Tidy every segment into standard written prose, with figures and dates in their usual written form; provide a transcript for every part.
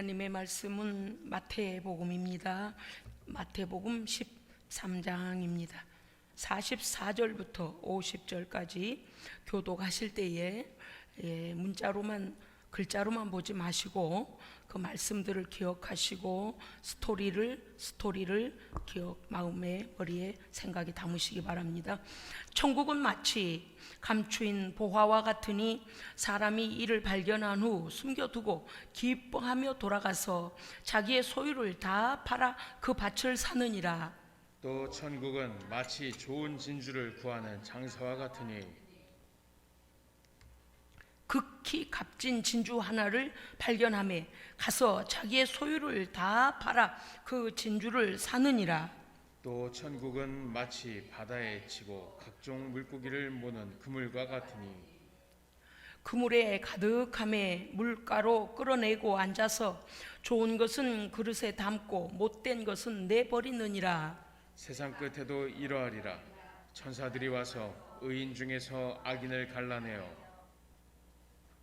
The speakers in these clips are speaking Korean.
하나님의 말씀은 마태복음입니다. 마태복음 13장입니다. 44절부터 50절까지 교독하실 때에 문자로만 글자로만 보지 마시고 그 말씀들을 기억하시고 스토리를 기억 마음에 머리에 생각에 담으시기 바랍니다. 천국은 마치 감추인 보화와 같으니 사람이 이를 발견한 후 숨겨두고 기뻐하며 돌아가서 자기의 소유를 다 팔아 그 밭을 사느니라. 또 천국은 마치 좋은 진주를 구하는 장사와 같으니 극히 값진 진주 하나를 발견하며 가서 자기의 소유를 다 팔아 그 진주를 사느니라. 또 천국은 마치 바다에 치고 각종 물고기를 모는 그물과 같으니 그물에 가득함에 물가로 끌어내고 앉아서 좋은 것은 그릇에 담고 못된 것은 내버리느니라. 세상 끝에도 이러하리라. 천사들이 와서 의인 중에서 악인을 갈라내어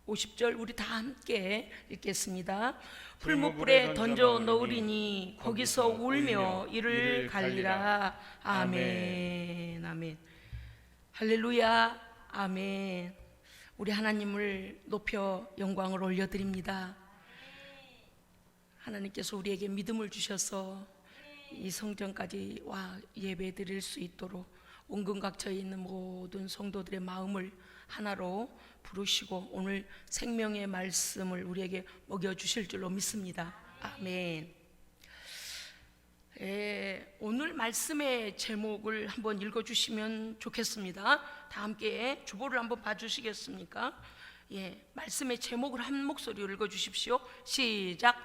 50절 우리 다 함께 읽겠습니다. 풀무불에 던져 넣으리니 거기서 울며 이를 갈리라. 아멘. 아멘. 할렐루야. 아멘. 우리 하나님을 높여 영광을 올려드립니다. 하나님께서 우리에게 믿음을 주셔서 이 성전까지 와 예배 드릴 수 있도록 온근각처에 있는 모든 성도들의 마음을 하나로 부르시고 오늘 생명의 말씀을 우리에게 먹여주실 줄로 믿습니다. 아멘. 오늘 말씀의 제목을 한번 읽어주시면 좋겠습니다. 다 함께 주보를 한번 봐주시겠습니까? 말씀의 제목을 한 목소리로 읽어주십시오. 시작.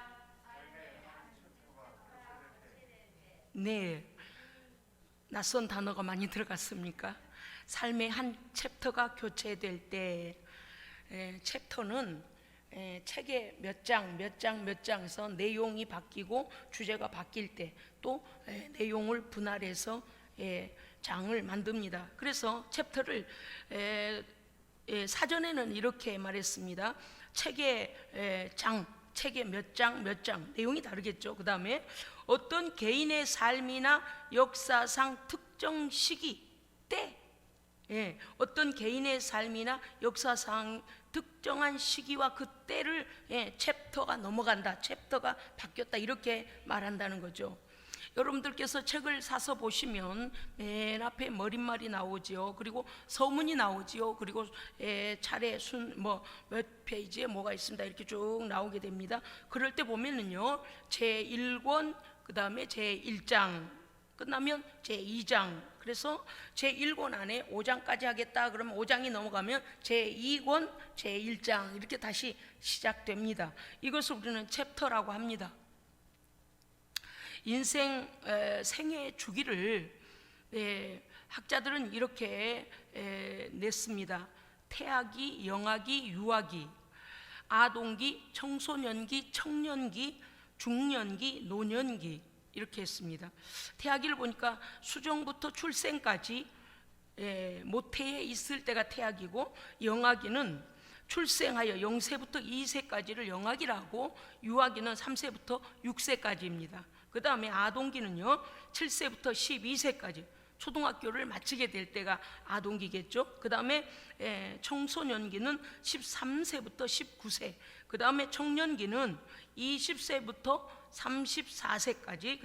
네, 낯선 단어가 많이 들어갔습니까? 삶의 한 챕터가 교체될 때 챕터는 책의 몇 장에서 내용이 바뀌고 주제가 바뀔 때 또 내용을 분할해서 장을 만듭니다. 그래서 챕터를 사전에는 이렇게 말했습니다. 책의 책의 몇 장 내용이 다르겠죠. 그 다음에 어떤 개인의 삶이나 역사상 특정 시기 때 어떤 개인의 삶이나 역사상 특정한 시기와 그 때를 챕터가 넘어간다, 챕터가 바뀌었다 이렇게 말한다는 거죠. 여러분들께서 책을 사서 보시면 맨 앞에 머릿말이 나오지요. 그리고 서문이 나오지요. 그리고 차례 몇 페이지에 뭐가 있습니다 이렇게 쭉 나오게 됩니다. 그럴 때 보면은요 제1권 그 다음에 제1장 끝나면 제2장 그래서 제1권 안에 5장까지 하겠다 그러면 5장이 넘어가면 제2권 제1장 이렇게 다시 시작됩니다. 이것을 우리는 챕터라고 합니다. 인생 생애 주기를 학자들은 이렇게 냈습니다. 태아기, 영아기, 유아기, 아동기, 청소년기, 청년기, 중년기, 노년기 이렇게 했습니다. 태아기를 보니까 수정부터 출생까지 모태에 있을 때가 태아기고 영아기는 출생하여 0세부터 2세까지를 영아기라고 유아기는 3세부터 6세까지입니다. 그 다음에 아동기는요 7세부터 12세까지 초등학교를 마치게 될 때가 아동기겠죠. 그 다음에 청소년기는 13세부터 19세 그 다음에 청년기는 20세부터 34세까지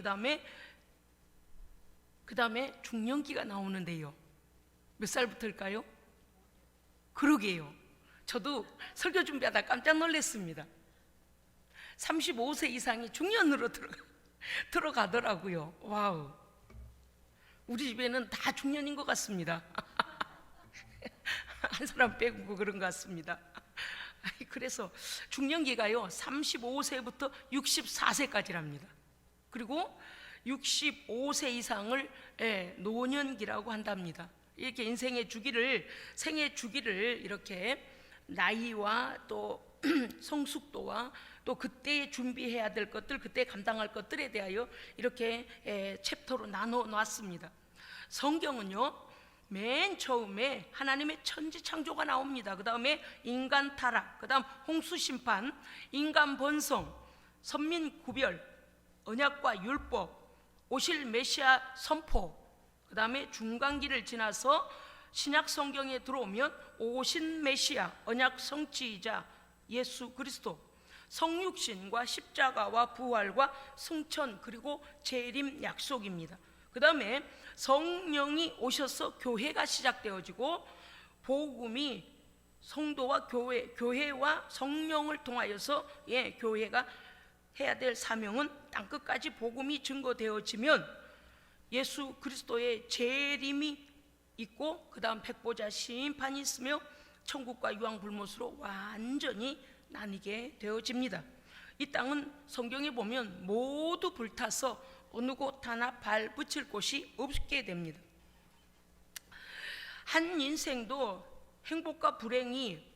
그 다음에 중년기가 나오는데요 몇 살부터일까요? 그러게요. 저도 설교 준비하다 깜짝 놀랐습니다. 35세 이상이 중년으로 들어가더라고요. 와우. 우리 집에는 다 중년인 것 같습니다. 한 사람 빼고 그런 것 같습니다. 그래서 중년기가요 35세부터 64세까지랍니다. 그리고 65세 이상을 노년기라고 한답니다. 이렇게 인생의 주기를 생애 주기를 이렇게 나이와 또 성숙도와 또 그때 준비해야 될 것들 그때 감당할 것들에 대하여 이렇게 챕터로 나눠 놨습니다. 성경은요 맨 처음에 하나님의 천지 창조가 나옵니다. 그 다음에 인간 타락, 그 다음 홍수 심판, 인간 번성, 선민 구별, 언약과 율법, 오실 메시아 선포, 그 다음에 중간기를 지나서 신약 성경에 들어오면 오신 메시아, 언약 성취이자 예수 그리스도, 성육신과 십자가와 부활과 승천, 그리고 재림 약속입니다. 그 다음에 성령이 오셔서 교회가 시작되어지고 복음이 성도와 교회와 성령을 통하여서 교회가 해야 될 사명은 땅끝까지 복음이 증거되어지면 예수 그리스도의 재림이 있고 그 다음 백보자 심판이 있으며 천국과 유황불못으로 완전히 나뉘게 되어집니다. 이 땅은 성경에 보면 모두 불타서 어느 곳 하나 발 붙일 곳이 없게 됩니다. 한 인생도 행복과 불행이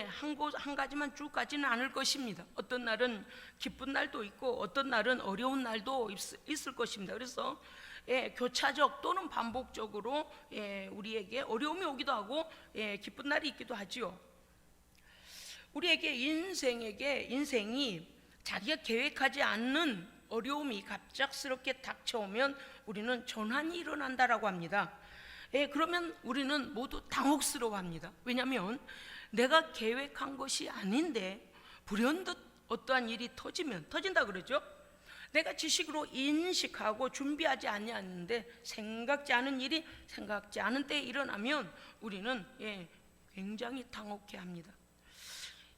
한 가지만 쭉 가지는 않을 것입니다. 어떤 날은 기쁜 날도 있고 어떤 날은 어려운 날도 있을 것입니다. 그래서 교차적 또는 반복적으로 우리에게 어려움이 오기도 하고 기쁜 날이 있기도 하지요. 우리에게 인생이 자기가 계획하지 않는 어려움이 갑작스럽게 닥쳐오면 우리는 전환이 일어난다라고 합니다. 그러면 우리는 모두 당혹스러워합니다. 왜냐하면 내가 계획한 것이 아닌데 불현듯 어떠한 일이 터진다 그러죠. 내가 지식으로 인식하고 준비하지 아니하는데 생각지 않은 일이 생각지 않은 때에 일어나면 우리는 굉장히 당혹해합니다.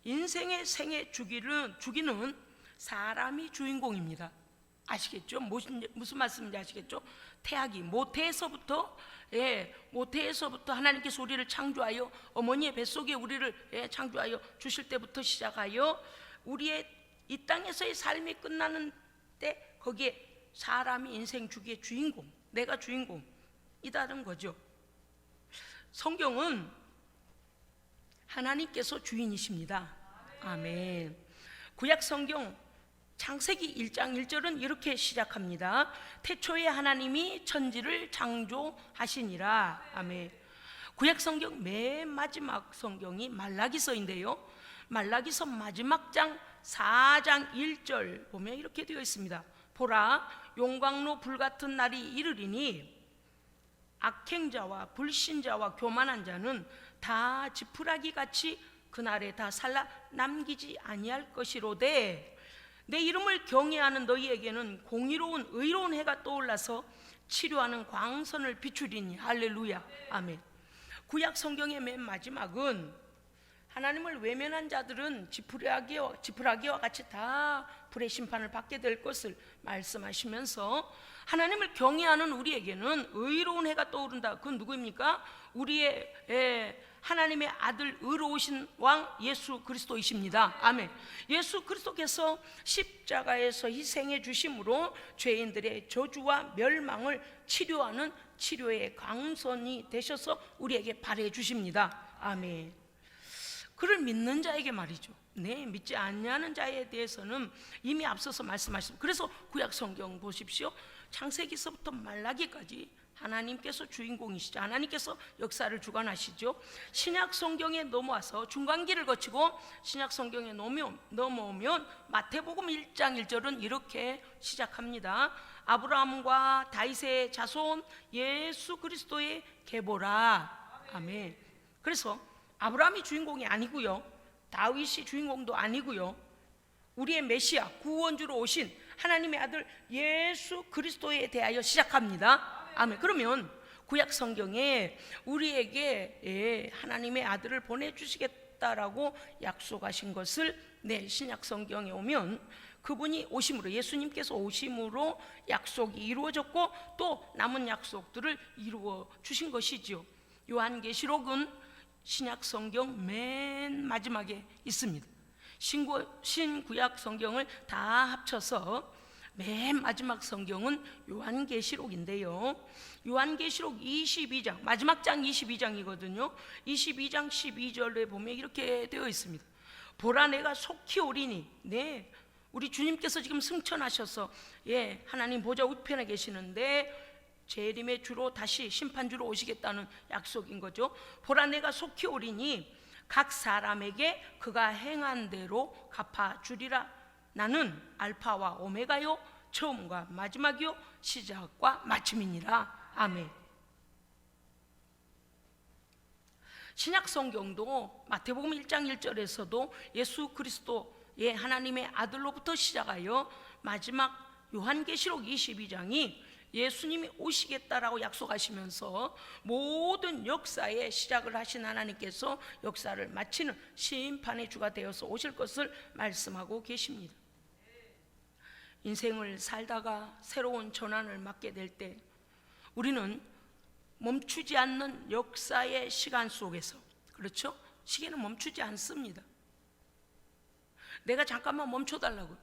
인생의 생애 주기는 사람이 주인공입니다. 아시겠죠? 무슨 말씀인지 아시겠죠? 태아기 모태에서부터 하나님께서 우리를 창조하여 어머니의 뱃속에 우리를 창조하여 주실 때부터 시작하여 우리의 이 땅에서의 삶이 끝나는 때 거기에 사람이 인생 주기의 주인공, 내가 주인공이다는 거죠. 성경은 하나님께서 주인이십니다. 아멘. 구약 성경 창세기 1장 1절은 이렇게 시작합니다. 태초에 하나님이 천지를 창조하시니라. 아멘. 구약 성경 맨 마지막 성경이 말라기서인데요, 말라기서 마지막 장 4장 1절 보면 이렇게 되어 있습니다. 보라, 용광로 불같은 날이 이르리니 악행자와 불신자와 교만한 자는 다 지푸라기 같이 그날에 다 살라 남기지 아니할 것이로되 내 이름을 경외하는 너희에게는 공의로운 의로운 해가 떠올라서 치료하는 광선을 비추리니. 할렐루야. 아멘. 구약 성경의 맨 마지막은 하나님을 외면한 자들은 지푸라기와 같이 다 불의 심판을 받게 될 것을 말씀하시면서 하나님을 경외하는 우리에게는 의로운 해가 떠오른다. 그건 누구입니까? 우리의 하나님의 아들 의로우신 왕 예수 그리스도이십니다. 아멘. 예수 그리스도께서 십자가에서 희생해 주심으로 죄인들의 저주와 멸망을 치료하는 치료의 강선이 되셔서 우리에게 발해 주십니다. 아멘. 그를 믿는 자에게 말이죠. 믿지 않냐는 자에 대해서는 이미 앞서서 말씀하셨습니다. 그래서 구약 성경 보십시오. 창세기서부터 말라기까지 하나님께서 주인공이시죠. 하나님께서 역사를 주관하시죠. 신약 성경에 넘어와서 중간기를 거치고 신약 성경에 넘어오면 마태복음 1장 1절은 이렇게 시작합니다. 아브라함과 다윗의 자손 예수 그리스도의 계보라. 아멘. 그래서 아브라함이 주인공이 아니고요, 다윗이 주인공도 아니고요, 우리의 메시아 구원주로 오신 하나님의 아들 예수 그리스도에 대하여 시작합니다. 아멘. 그러면 구약 성경에 우리에게 하나님의 아들을 보내주시겠다라고 약속하신 것을 신약 성경에 오면 그분이 오심으로, 예수님께서 오심으로 약속이 이루어졌고 또 남은 약속들을 이루어 주신 것이지요. 요한계시록은 신약 성경 맨 마지막에 있습니다. 신구약 성경을 다 합쳐서 맨 마지막 성경은 요한계시록인데요, 요한계시록 22장 마지막 장 22장이거든요 22장 12절에 보면 이렇게 되어 있습니다. 보라, 내가 속히 오리니. 우리 주님께서 지금 승천하셔서 하나님 보좌 우편에 계시는데 재림의 주로 다시 심판주로 오시겠다는 약속인 거죠. 보라, 내가 속히 오리니 각 사람에게 그가 행한 대로 갚아주리라. 나는 알파와 오메가요 처음과 마지막이요 시작과 마침이니라. 아멘. 신약 성경도 마태복음 1장 1절에서도 예수 그리스도의 하나님의 아들로부터 시작하여 마지막 요한계시록 22장이 예수님이 오시겠다라고 약속하시면서 모든 역사의 시작을 하신 하나님께서 역사를 마치는 심판의 주가 되어서 오실 것을 말씀하고 계십니다. 인생을 살다가 새로운 전환을 맞게 될 때 우리는 멈추지 않는 역사의 시간 속에서, 그렇죠? 시계는 멈추지 않습니다. 내가 잠깐만 멈춰달라고,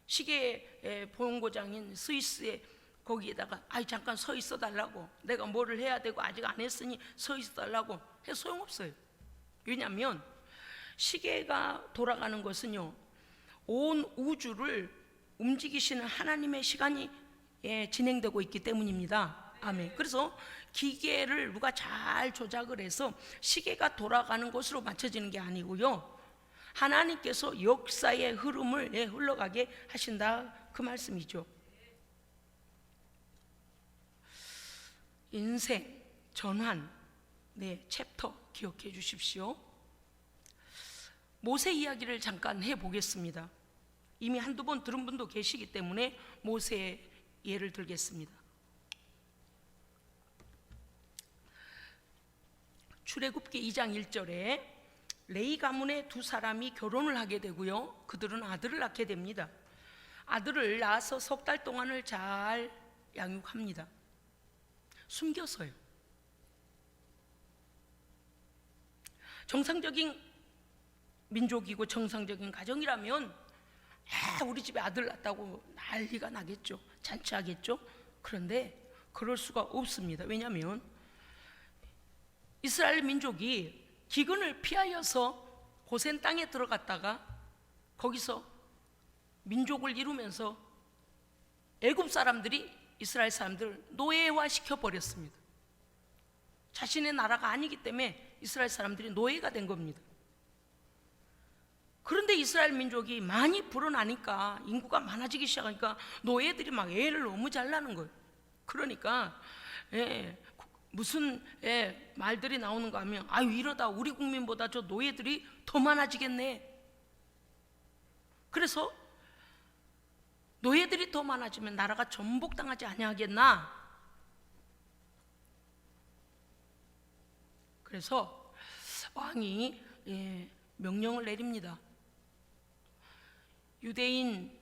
시계 보온고장인 스위스에 거기에다가 잠깐 서 있어 달라고, 내가 뭐를 해야 되고 아직 안 했으니 서 있어 달라고 해서 소용없어요. 왜냐하면 시계가 돌아가는 것은요, 온 우주를 움직이시는 하나님의 시간이 진행되고 있기 때문입니다. 아멘. 그래서 기계를 누가 잘 조작을 해서 시계가 돌아가는 것으로 맞춰지는 게 아니고요, 하나님께서 역사의 흐름을 흘러가게 하신다, 그 말씀이죠. 인생 전환, 챕터 기억해 주십시오. 모세 이야기를 잠깐 해보겠습니다. 이미 한두 번 들은 분도 계시기 때문에 모세의 예를 들겠습니다. 출애굽기 2장 1절에 레위 가문의 두 사람이 결혼을 하게 되고요, 그들은 아들을 낳게 됩니다. 아들을 낳아서 석 달 동안을 잘 양육합니다. 숨겼어요. 정상적인 민족이고 정상적인 가정이라면 우리 집에 아들 낳았다고 난리가 나겠죠. 잔치하겠죠. 그런데 그럴 수가 없습니다. 왜냐하면 이스라엘 민족이 기근을 피하여서 고센 땅에 들어갔다가 거기서 민족을 이루면서 애굽 사람들이 이스라엘 사람들을 노예화 시켜버렸습니다. 자신의 나라가 아니기 때문에 이스라엘 사람들이 노예가 된 겁니다. 그런데 이스라엘 민족이 많이 불어나니까, 인구가 많아지기 시작하니까 노예들이 막 애를 너무 잘 낳는 거예요. 그러니까 무슨 말들이 나오는가 하면, 이러다 우리 국민보다 저 노예들이 더 많아지겠네. 그래서 노예들이 더 많아지면 나라가 전복당하지 아니하겠나. 그래서 왕이 명령을 내립니다. 유대인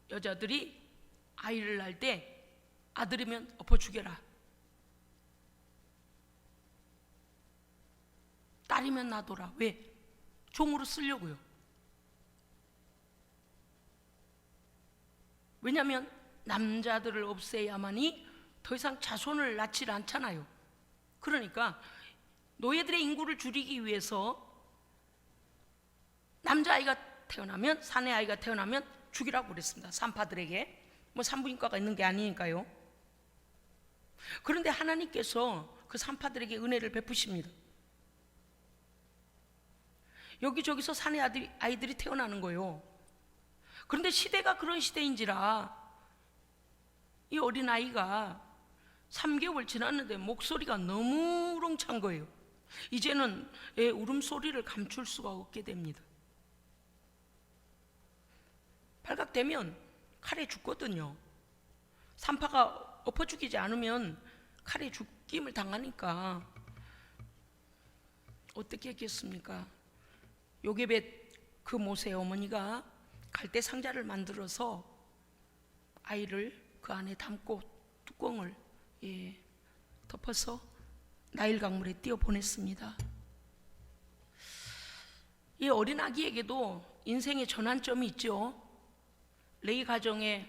여자들이 아이를 낳을 때 아들이면 엎어 죽여라, 딸이면 놔둬라. 왜? 종으로 쓰려고요. 왜냐하면 남자들을 없애야만이 더 이상 자손을 낳지 않잖아요. 그러니까 노예들의 인구를 줄이기 위해서 남자아이가 태어나면, 사내 아이가 태어나면 죽이라고 그랬습니다. 산파들에게. 산부인과가 있는 게 아니니까요. 그런데 하나님께서 그 산파들에게 은혜를 베푸십니다. 여기저기서 사내 아이들이 태어나는 거예요. 그런데 시대가 그런 시대인지라 이 어린아이가 3개월 지났는데 목소리가 너무 우렁찬 거예요. 이제는 울음소리를 감출 수가 없게 됩니다. 발각되면 칼에 죽거든요. 산파가 엎어 죽이지 않으면 칼에 죽임을 당하니까 어떻게 했겠습니까? 요게벳 그 모세의 어머니가 갈대 상자를 만들어서 아이를 그 안에 담고 뚜껑을 덮어서 나일 강물에 띄어 보냈습니다. 이 어린 아기에게도 인생의 전환점이 있죠. 레위 가정의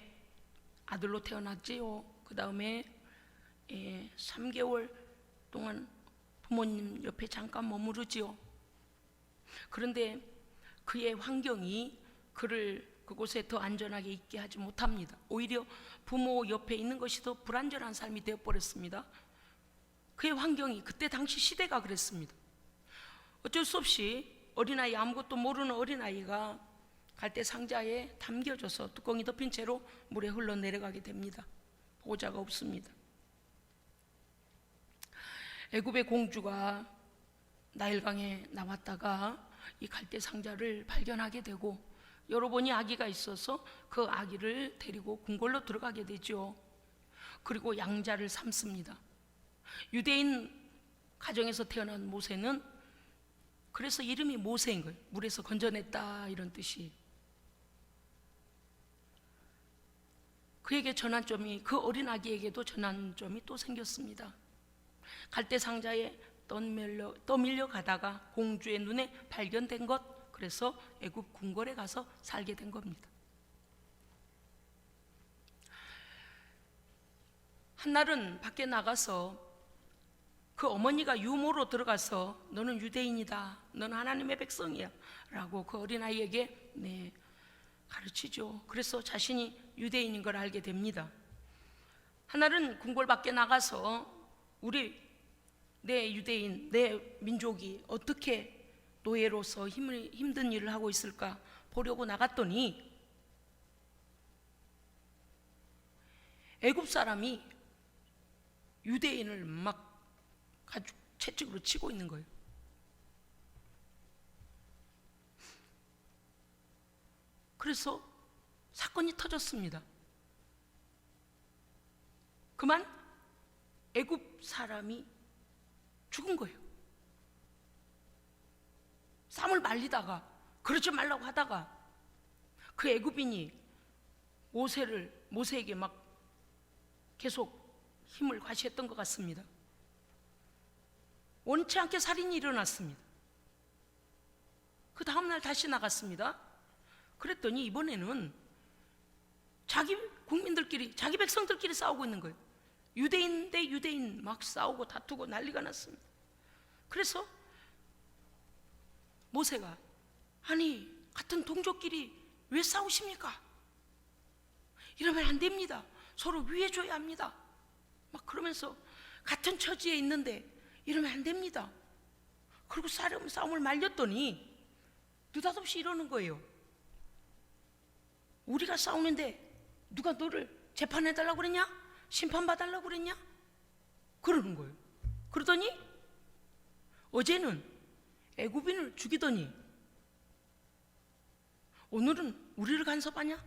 아들로 태어났지요. 그 다음에 3개월 동안 부모님 옆에 잠깐 머무르지요. 그런데 그의 환경이 그를 그곳에 더 안전하게 있게 하지 못합니다. 오히려 부모 옆에 있는 것이 더 불안전한 삶이 되어버렸습니다. 그의 환경이, 그때 당시 시대가 그랬습니다. 어쩔 수 없이 어린아이, 아무것도 모르는 어린아이가 갈대 상자에 담겨져서 뚜껑이 덮인 채로 물에 흘러내려가게 됩니다. 보호자가 없습니다. 애굽의 공주가 나일강에 나왔다가 이 갈대 상자를 발견하게 되고 여러분이 아기가 있어서 그 아기를 데리고 궁궐로 들어가게 되죠. 그리고 양자를 삼습니다. 유대인 가정에서 태어난 모세는 그래서 이름이 모세인 거예요. 물에서 건져냈다 이런 뜻이. 그에게 전환점이, 그 어린 아기에게도 전환점이 또 생겼습니다. 갈대 상자에 떠밀려 가다가 공주의 눈에 발견된 것, 그래서 애굽 궁궐에 가서 살게 된 겁니다. 한날은 밖에 나가서 그 어머니가 유모로 들어가서 너는 유대인이다, 너는 하나님의 백성이야 라고 그 어린아이에게 가르치죠. 그래서 자신이 유대인인 걸 알게 됩니다. 한날은 궁궐 밖에 나가서 내 유대인, 내 민족이 어떻게 노예로서 힘든 일을 하고 있을까 보려고 나갔더니 애굽 사람이 유대인을 막 아주 채찍으로 치고 있는 거예요. 그래서 사건이 터졌습니다. 그만 애굽 사람이 죽은 거예요. 쌈을 말리다가, 그러지 말라고 하다가 그 애굽인이 모세에게 막 계속 힘을 과시했던 것 같습니다. 원치 않게 살인이 일어났습니다. 그 다음날 다시 나갔습니다. 그랬더니 이번에는 자기 국민들끼리, 자기 백성들끼리 싸우고 있는 거예요. 유대인 대 유대인 막 싸우고 다투고 난리가 났습니다. 그래서 모세가, 아니 같은 동족끼리 왜 싸우십니까? 이러면 안 됩니다. 서로 위해줘야 합니다. 막 그러면서 같은 처지에 있는데 이러면 안 됩니다. 그리고 싸움을 말렸더니 느닷없이 이러는 거예요. 우리가 싸우는데 누가 너를 재판해달라고 그랬냐? 심판받으려고 그랬냐? 그러는 거예요. 그러더니 어제는 애굽인을 죽이더니 오늘은 우리를 간섭하냐?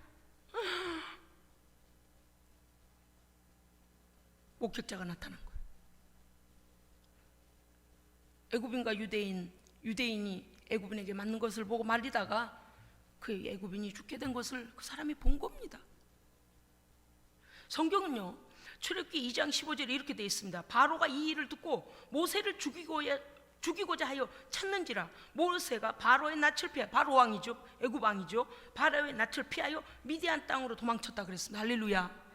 목격자가 나타난 거예요. 애굽인과 유대인이 애굽인에게 맞는 것을 보고 말리다가 그 애굽인이 죽게 된 것을 그 사람이 본 겁니다. 성경은요, 출애굽기 2장 15절에 이렇게 되어 있습니다. 바로가 이 일을 듣고 모세를 죽이고자 하여 찾는지라 모세가 바로의 낯을 피하여, 바로 왕이죠, 애굽 왕이죠, 바로의 낯을 피하여 미디안 땅으로 도망쳤다 그랬습니다. 할렐루야.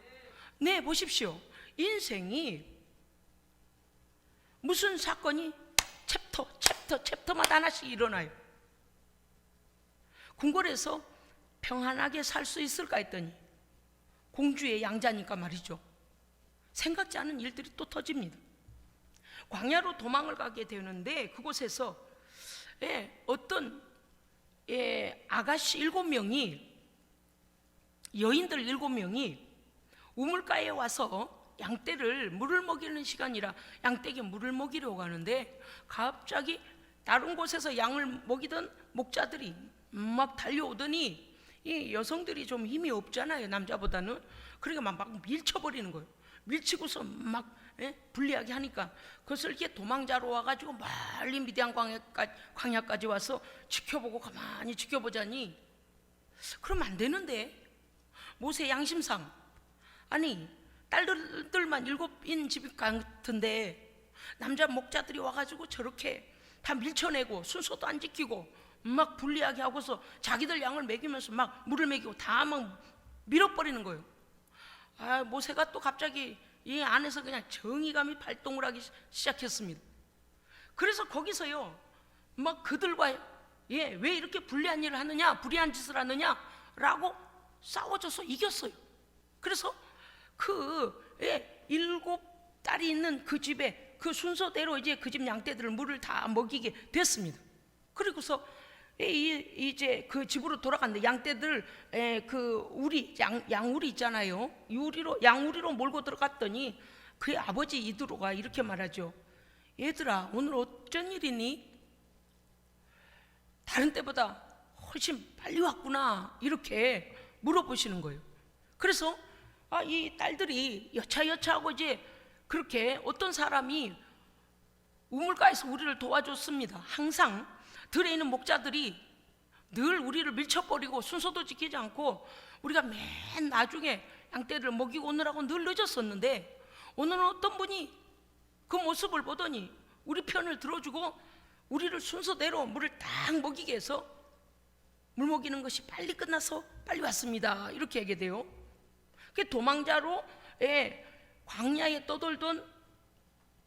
네, 보십시오. 인생이 무슨 사건이 챕터마다 하나씩 일어나요. 궁궐에서 평안하게 살 수 있을까 했더니 공주의 양자니까 말이죠, 생각지 않은 일들이 또 터집니다. 광야로 도망을 가게 되는데 그곳에서 어떤 아가씨 7명이, 여인들 7명이 우물가에 와서 양떼를 물을 먹이는 시간이라 양떼에게 물을 먹이려고 하는데 갑자기 다른 곳에서 양을 먹이던 목자들이 막 달려오더니 이 여성들이 좀 힘이 없잖아요, 남자보다는. 그러니까 막 밀쳐버리는 거예요. 밀치고서 막 불리하게 하니까 그것을 이렇게 도망자로 와가지고 멀리 미디안 광야까지 와서 지켜보고 가만히 지켜보자니, 그러면 안 되는데 모세 양심상, 아니 딸들만 7인 집 같은데 남자 목자들이 와가지고 저렇게 다 밀쳐내고 순서도 안 지키고 막 불리하게 하고서 자기들 양을 먹이면서 막 물을 먹이고 다 막 밀어버리는 거예요. 모세가 또 갑자기 이 안에서 그냥 정의감이 발동을 하기 시작했습니다. 그래서 거기서요 막 그들과 왜 이렇게 불리한 일을 하느냐, 불의한 짓을 하느냐 라고 싸워져서 이겼어요. 그래서 그 7딸이 있는 그 집에 그 순서대로 이제 그 집 양떼들을 물을 다 먹이게 됐습니다. 그리고서 이제 그 집으로 돌아갔는데 양떼들 그 우리 양우리 있잖아요. 양우리로 몰고 들어갔더니 그의 아버지 이드로가 이렇게 말하죠. 얘들아, 오늘 어쩐 일이니? 다른 때보다 훨씬 빨리 왔구나, 이렇게 물어보시는 거예요. 그래서 이 딸들이 여차여차하고 이제 그렇게 어떤 사람이 우물가에서 우리를 도와줬습니다. 항상 들에 있는 목자들이 늘 우리를 밀쳐버리고 순서도 지키지 않고 우리가 맨 나중에 양떼를 먹이고 오느라고 늘 늦었었는데, 오늘은 어떤 분이 그 모습을 보더니 우리 편을 들어주고 우리를 순서대로 물을 딱 먹이게 해서 물 먹이는 것이 빨리 끝나서 빨리 왔습니다, 이렇게 얘기돼요. 그 도망자로 광야에 떠돌던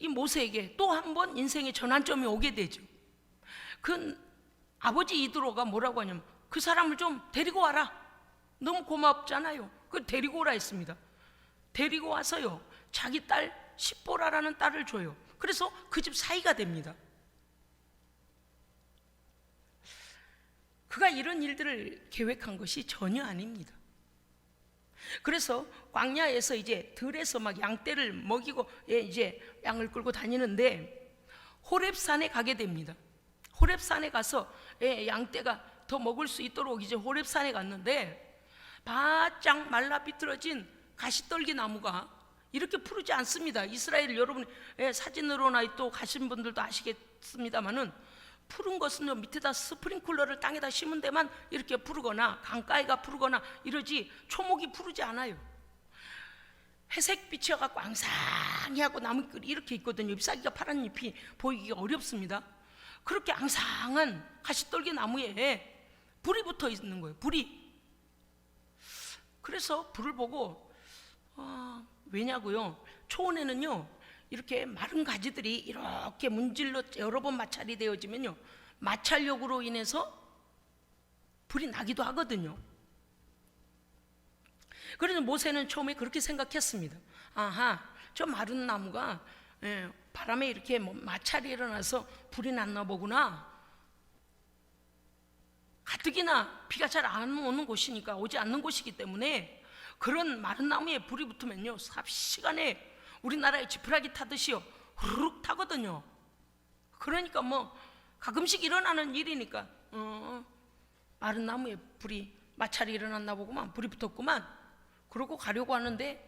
이 모세에게 또 한 번 인생의 전환점이 오게 되죠. 그 아버지 이드로가 뭐라고 하냐면, 그 사람을 좀 데리고 와라. 너무 고맙잖아요. 그 데리고 오라 했습니다. 데리고 와서요, 자기 딸 십보라라는 딸을 줘요. 그래서 그 집 사이가 됩니다. 그가 이런 일들을 계획한 것이 전혀 아닙니다. 그래서 광야에서 이제 들에서 막 양떼를 먹이고 이제 양을 끌고 다니는데 호렙산에 가게 됩니다. 호렙산에 가서 양떼가 더 먹을 수 있도록 이제 호렙산에 갔는데, 바짝 말라 비틀어진 가시떨기 나무가 이렇게 푸르지 않습니다. 이스라엘 여러분 사진으로나 또 가신 분들도 아시겠습니다만은, 푸른 것은요 밑에다 스프링클러를 땅에다 심은 데만 이렇게 푸르거나 강가에가 푸르거나 이러지 초목이 푸르지 않아요. 회색 빛이 갖고 앙상히 하고 나무끼리 이렇게 있거든요. 잎사귀가 파란 잎이 보이기가 어렵습니다. 그렇게 앙상한 가시떨기 나무에 불이 붙어 있는 거예요. 불이. 그래서 불을 보고 왜냐고요? 초원에는요 이렇게 마른 가지들이 이렇게 문질러 여러 번 마찰이 되어지면요, 마찰력으로 인해서 불이 나기도 하거든요. 그래서 모세는 처음에 그렇게 생각했습니다. 아하, 저 마른 나무가 바람에 이렇게 마찰이 일어나서 불이 났나 보구나. 가뜩이나 비가 잘 안 오는 곳이니까, 오지 않는 곳이기 때문에 그런 마른 나무에 불이 붙으면요 삽시간에 우리나라의 지푸라기 타듯이요 후루룩 타거든요. 그러니까 뭐 가끔씩 일어나는 일이니까 마른 나무에 불이 마찰이 일어났나 보구만, 불이 붙었구만. 그러고 가려고 하는데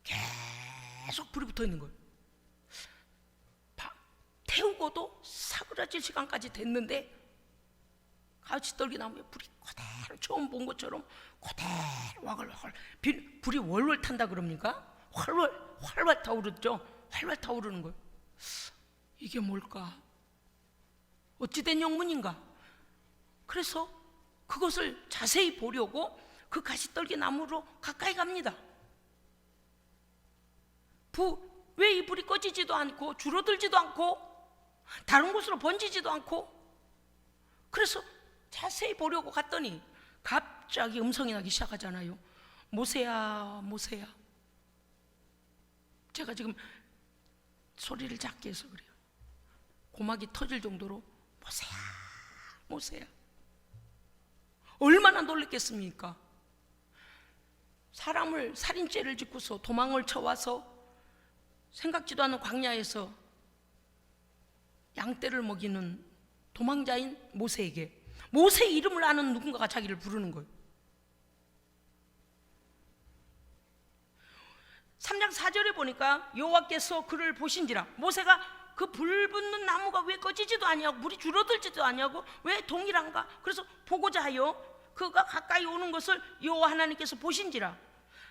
계속 불이 붙어 있는 거예요. 태우고도 사그라질 시간까지 됐는데 가시떨기 나무에 불이 그대로 처음 본 것처럼 그대로 와글와글 불이 월월 탄다 그럽니까? 활활 타오르죠. 활활 타오르는 거예요. 이게 뭘까? 어찌된 영문인가? 그래서 그것을 자세히 보려고 그 가시떨기 나무로 가까이 갑니다. 왜 이 불이 꺼지지도 않고 줄어들지도 않고 다른 곳으로 번지지도 않고, 그래서 자세히 보려고 갔더니 갑자기 음성이 나기 시작하잖아요. 모세야, 모세야. 제가 지금 소리를 작게 해서 그래요. 고막이 터질 정도로 모세야, 모세야. 얼마나 놀랬겠습니까? 사람을 살인죄를 짓고서 도망을 쳐와서 생각지도 않은 광야에서 양떼를 먹이는 도망자인 모세에게 모세의 이름을 아는 누군가가 자기를 부르는 거예요. 3장 4절에 보니까 여호와께서 그를 보신지라. 모세가 그 불 붙는 나무가 왜 꺼지지도 아니하고 물이 줄어들지도 아니하고 왜 동일한가? 그래서 보고자 하여 그가 가까이 오는 것을 여호와 하나님께서 보신지라.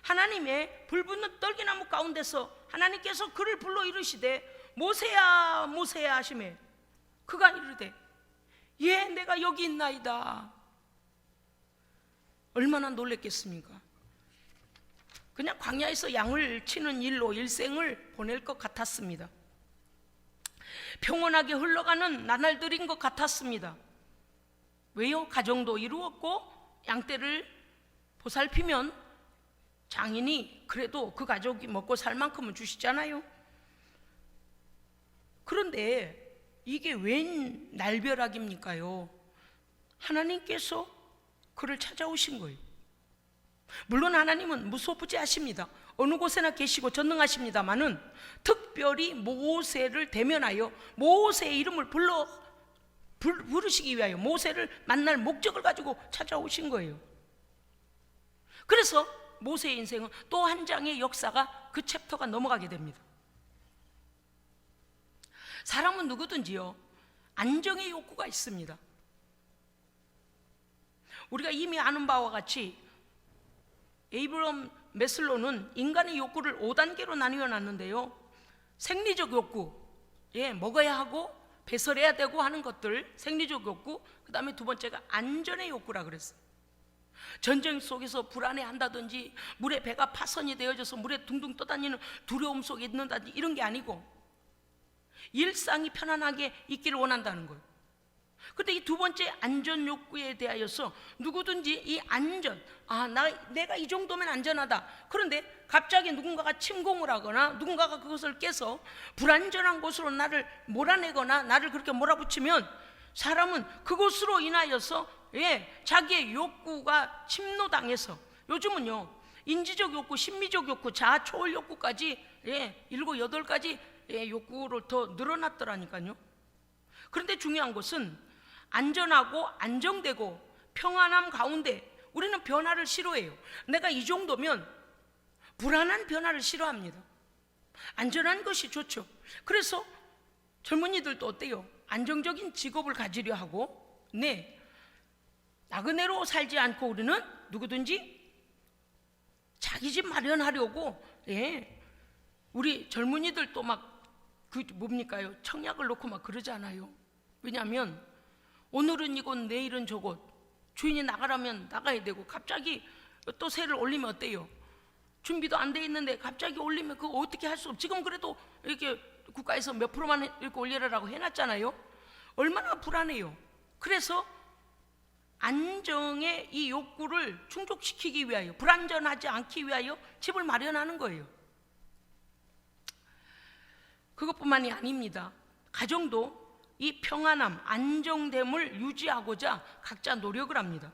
하나님의 불 붙는 떨기나무 가운데서 하나님께서 그를 불러 이르시되 모세야, 모세야 하시매 그가 이르되 예, 내가 여기 있나이다. 얼마나 놀랬겠습니까? 그냥 광야에서 양을 치는 일로 일생을 보낼 것 같았습니다. 평온하게 흘러가는 나날들인 것 같았습니다. 왜요? 가정도 이루었고 양떼를 보살피면 장인이 그래도 그 가족이 먹고 살 만큼은 주시잖아요. 그런데 이게 웬 날벼락입니까요? 하나님께서 그를 찾아오신 거예요. 물론 하나님은 무소부지하십니다. 어느 곳에나 계시고 전능하십니다마는 특별히 모세를 대면하여 모세의 이름을 부르시기 위하여 모세를 만날 목적을 가지고 찾아오신 거예요. 그래서 모세의 인생은 또 한 장의 역사가, 그 챕터가 넘어가게 됩니다. 사람은 누구든지요, 안정의 욕구가 있습니다. 우리가 이미 아는 바와 같이 에이브럼 메슬로는 인간의 욕구를 5단계로 나누어 놨는데요, 생리적 욕구, 먹어야 하고 배설해야 되고 하는 것들, 생리적 욕구. 그 다음에 두 번째가 안전의 욕구라 그랬어요. 전쟁 속에서 불안해한다든지, 물에 배가 파손이 되어져서 물에 둥둥 떠다니는 두려움 속에 있는다든지, 이런 게 아니고 일상이 편안하게 있기를 원한다는 거예요. 근데 이 두 번째 안전 욕구에 대하여서 누구든지 이 안전, 내가 이 정도면 안전하다. 그런데 갑자기 누군가가 침공을 하거나 누군가가 그것을 깨서 불안전한 곳으로 나를 몰아내거나 나를 그렇게 몰아붙이면 사람은 그것으로 인하여서 자기의 욕구가 침노당해서, 요즘은요 인지적 욕구, 심미적 욕구, 자아 초월 욕구까지 7, 8가지 욕구를 더 늘어났더라니까요. 그런데 중요한 것은 안전하고 안정되고 평안함 가운데 우리는 변화를 싫어해요. 내가 이 정도면 불안한 변화를 싫어합니다. 안전한 것이 좋죠. 그래서 젊은이들도 어때요? 안정적인 직업을 가지려 하고, 나그네로 살지 않고 우리는 누구든지 자기 집 마련하려고, 우리 젊은이들도 막 뭡니까요? 청약을 놓고 막 그러잖아요. 왜냐하면 오늘은 이곳 내일은 저곳, 주인이 나가라면 나가야 되고, 갑자기 또 세를 올리면 어때요? 준비도 안 돼 있는데 갑자기 올리면 그거 어떻게 할 수 없고, 지금 그래도 이렇게 국가에서 몇 프로만 이렇게 올리라고 해놨잖아요. 얼마나 불안해요. 그래서 안정의 이 욕구를 충족시키기 위하여, 불안전하지 않기 위하여 집을 마련하는 거예요. 그것뿐만이 아닙니다. 가정도 이 평안함, 안정됨을 유지하고자 각자 노력을 합니다.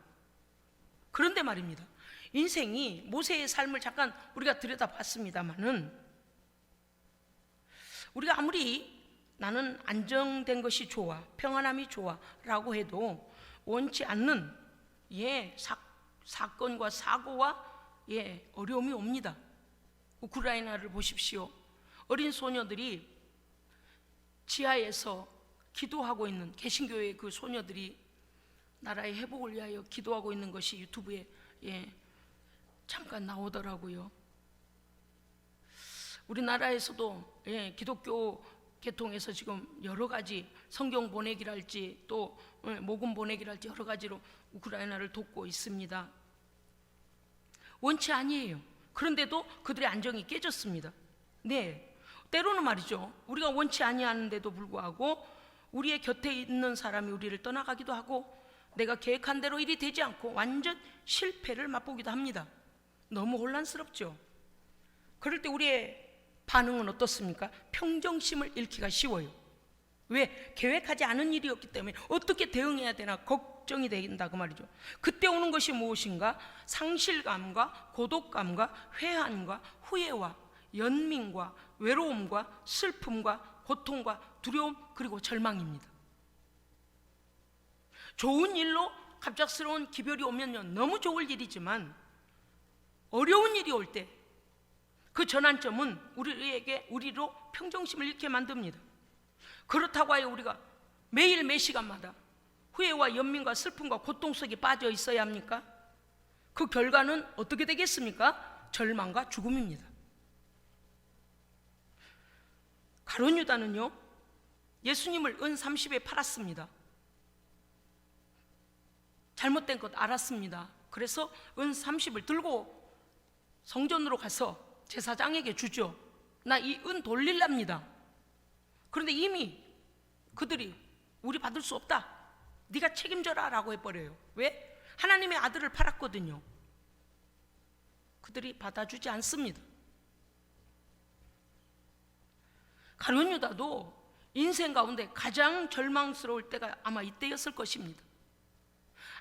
그런데 말입니다, 인생이, 모세의 삶을 잠깐 우리가 들여다봤습니다마는, 우리가 아무리 나는 안정된 것이 좋아, 평안함이 좋아 라고 해도 원치 않는 사건과 사고와 어려움이 옵니다. 우크라이나를 보십시오. 어린 소녀들이 지하에서 기도하고 있는, 개신교의 그 소녀들이 나라의 회복을 위하여 기도하고 있는 것이 유튜브에 잠깐 나오더라고요. 우리나라에서도 기독교 계통에서 지금 여러 가지 성경 보내기랄지 또 복음 보내기랄지 여러 가지로 우크라이나를 돕고 있습니다. 원치 아니에요. 그런데도 그들의 안정이 깨졌습니다. 때로는 말이죠, 우리가 원치 아니하는데도 불구하고 우리의 곁에 있는 사람이 우리를 떠나가기도 하고, 내가 계획한 대로 일이 되지 않고 완전 실패를 맛보기도 합니다. 너무 혼란스럽죠. 그럴 때 우리의 반응은 어떻습니까? 평정심을 잃기가 쉬워요. 왜? 계획하지 않은 일이었기 때문에 어떻게 대응해야 되나 걱정이 된다 그 말이죠. 그때 오는 것이 무엇인가? 상실감과 고독감과 회한과 후회와 연민과 외로움과 슬픔과 고통과 두려움, 그리고 절망입니다. 좋은 일로 갑작스러운 기별이 오면요, 너무 좋을 일이지만 어려운 일이 올 때 그 전환점은 우리로 평정심을 잃게 만듭니다. 그렇다고 하여 우리가 매일 매 시간마다 후회와 연민과 슬픔과 고통 속에 빠져 있어야 합니까? 그 결과는 어떻게 되겠습니까? 절망과 죽음입니다. 가룟 유다는요, 예수님을 은 30에 팔았습니다. 잘못된 것 알았습니다. 그래서 은 30을 들고 성전으로 가서 제사장에게 주죠. 나 이 은 돌릴랍니다. 그런데 이미 그들이 우리 받을 수 없다, 네가 책임져라 라고 해버려요. 왜? 하나님의 아들을 팔았거든요. 그들이 받아주지 않습니다. 가룟 유다도 인생 가운데 가장 절망스러울 때가 아마 이때였을 것입니다.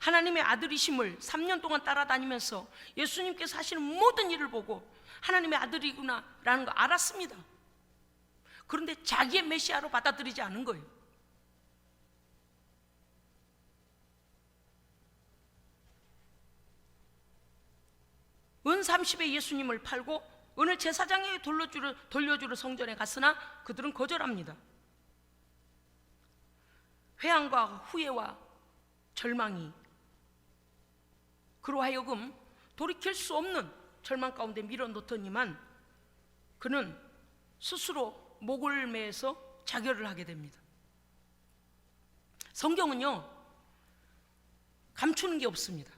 하나님의 아들이심을 3년 동안 따라다니면서 예수님께서 하시는 모든 일을 보고 하나님의 아들이구나 라는 거 알았습니다. 그런데 자기의 메시아로 받아들이지 않은 거예요. 은 30에 예수님을 팔고 은을 제사장에게 돌려주러 성전에 갔으나 그들은 거절합니다. 회한과 후회와 절망이 그로 하여금 돌이킬 수 없는 절망 가운데 밀어넣더니만 그는 스스로 목을 매서 자결을 하게 됩니다. 성경은요, 감추는 게 없습니다.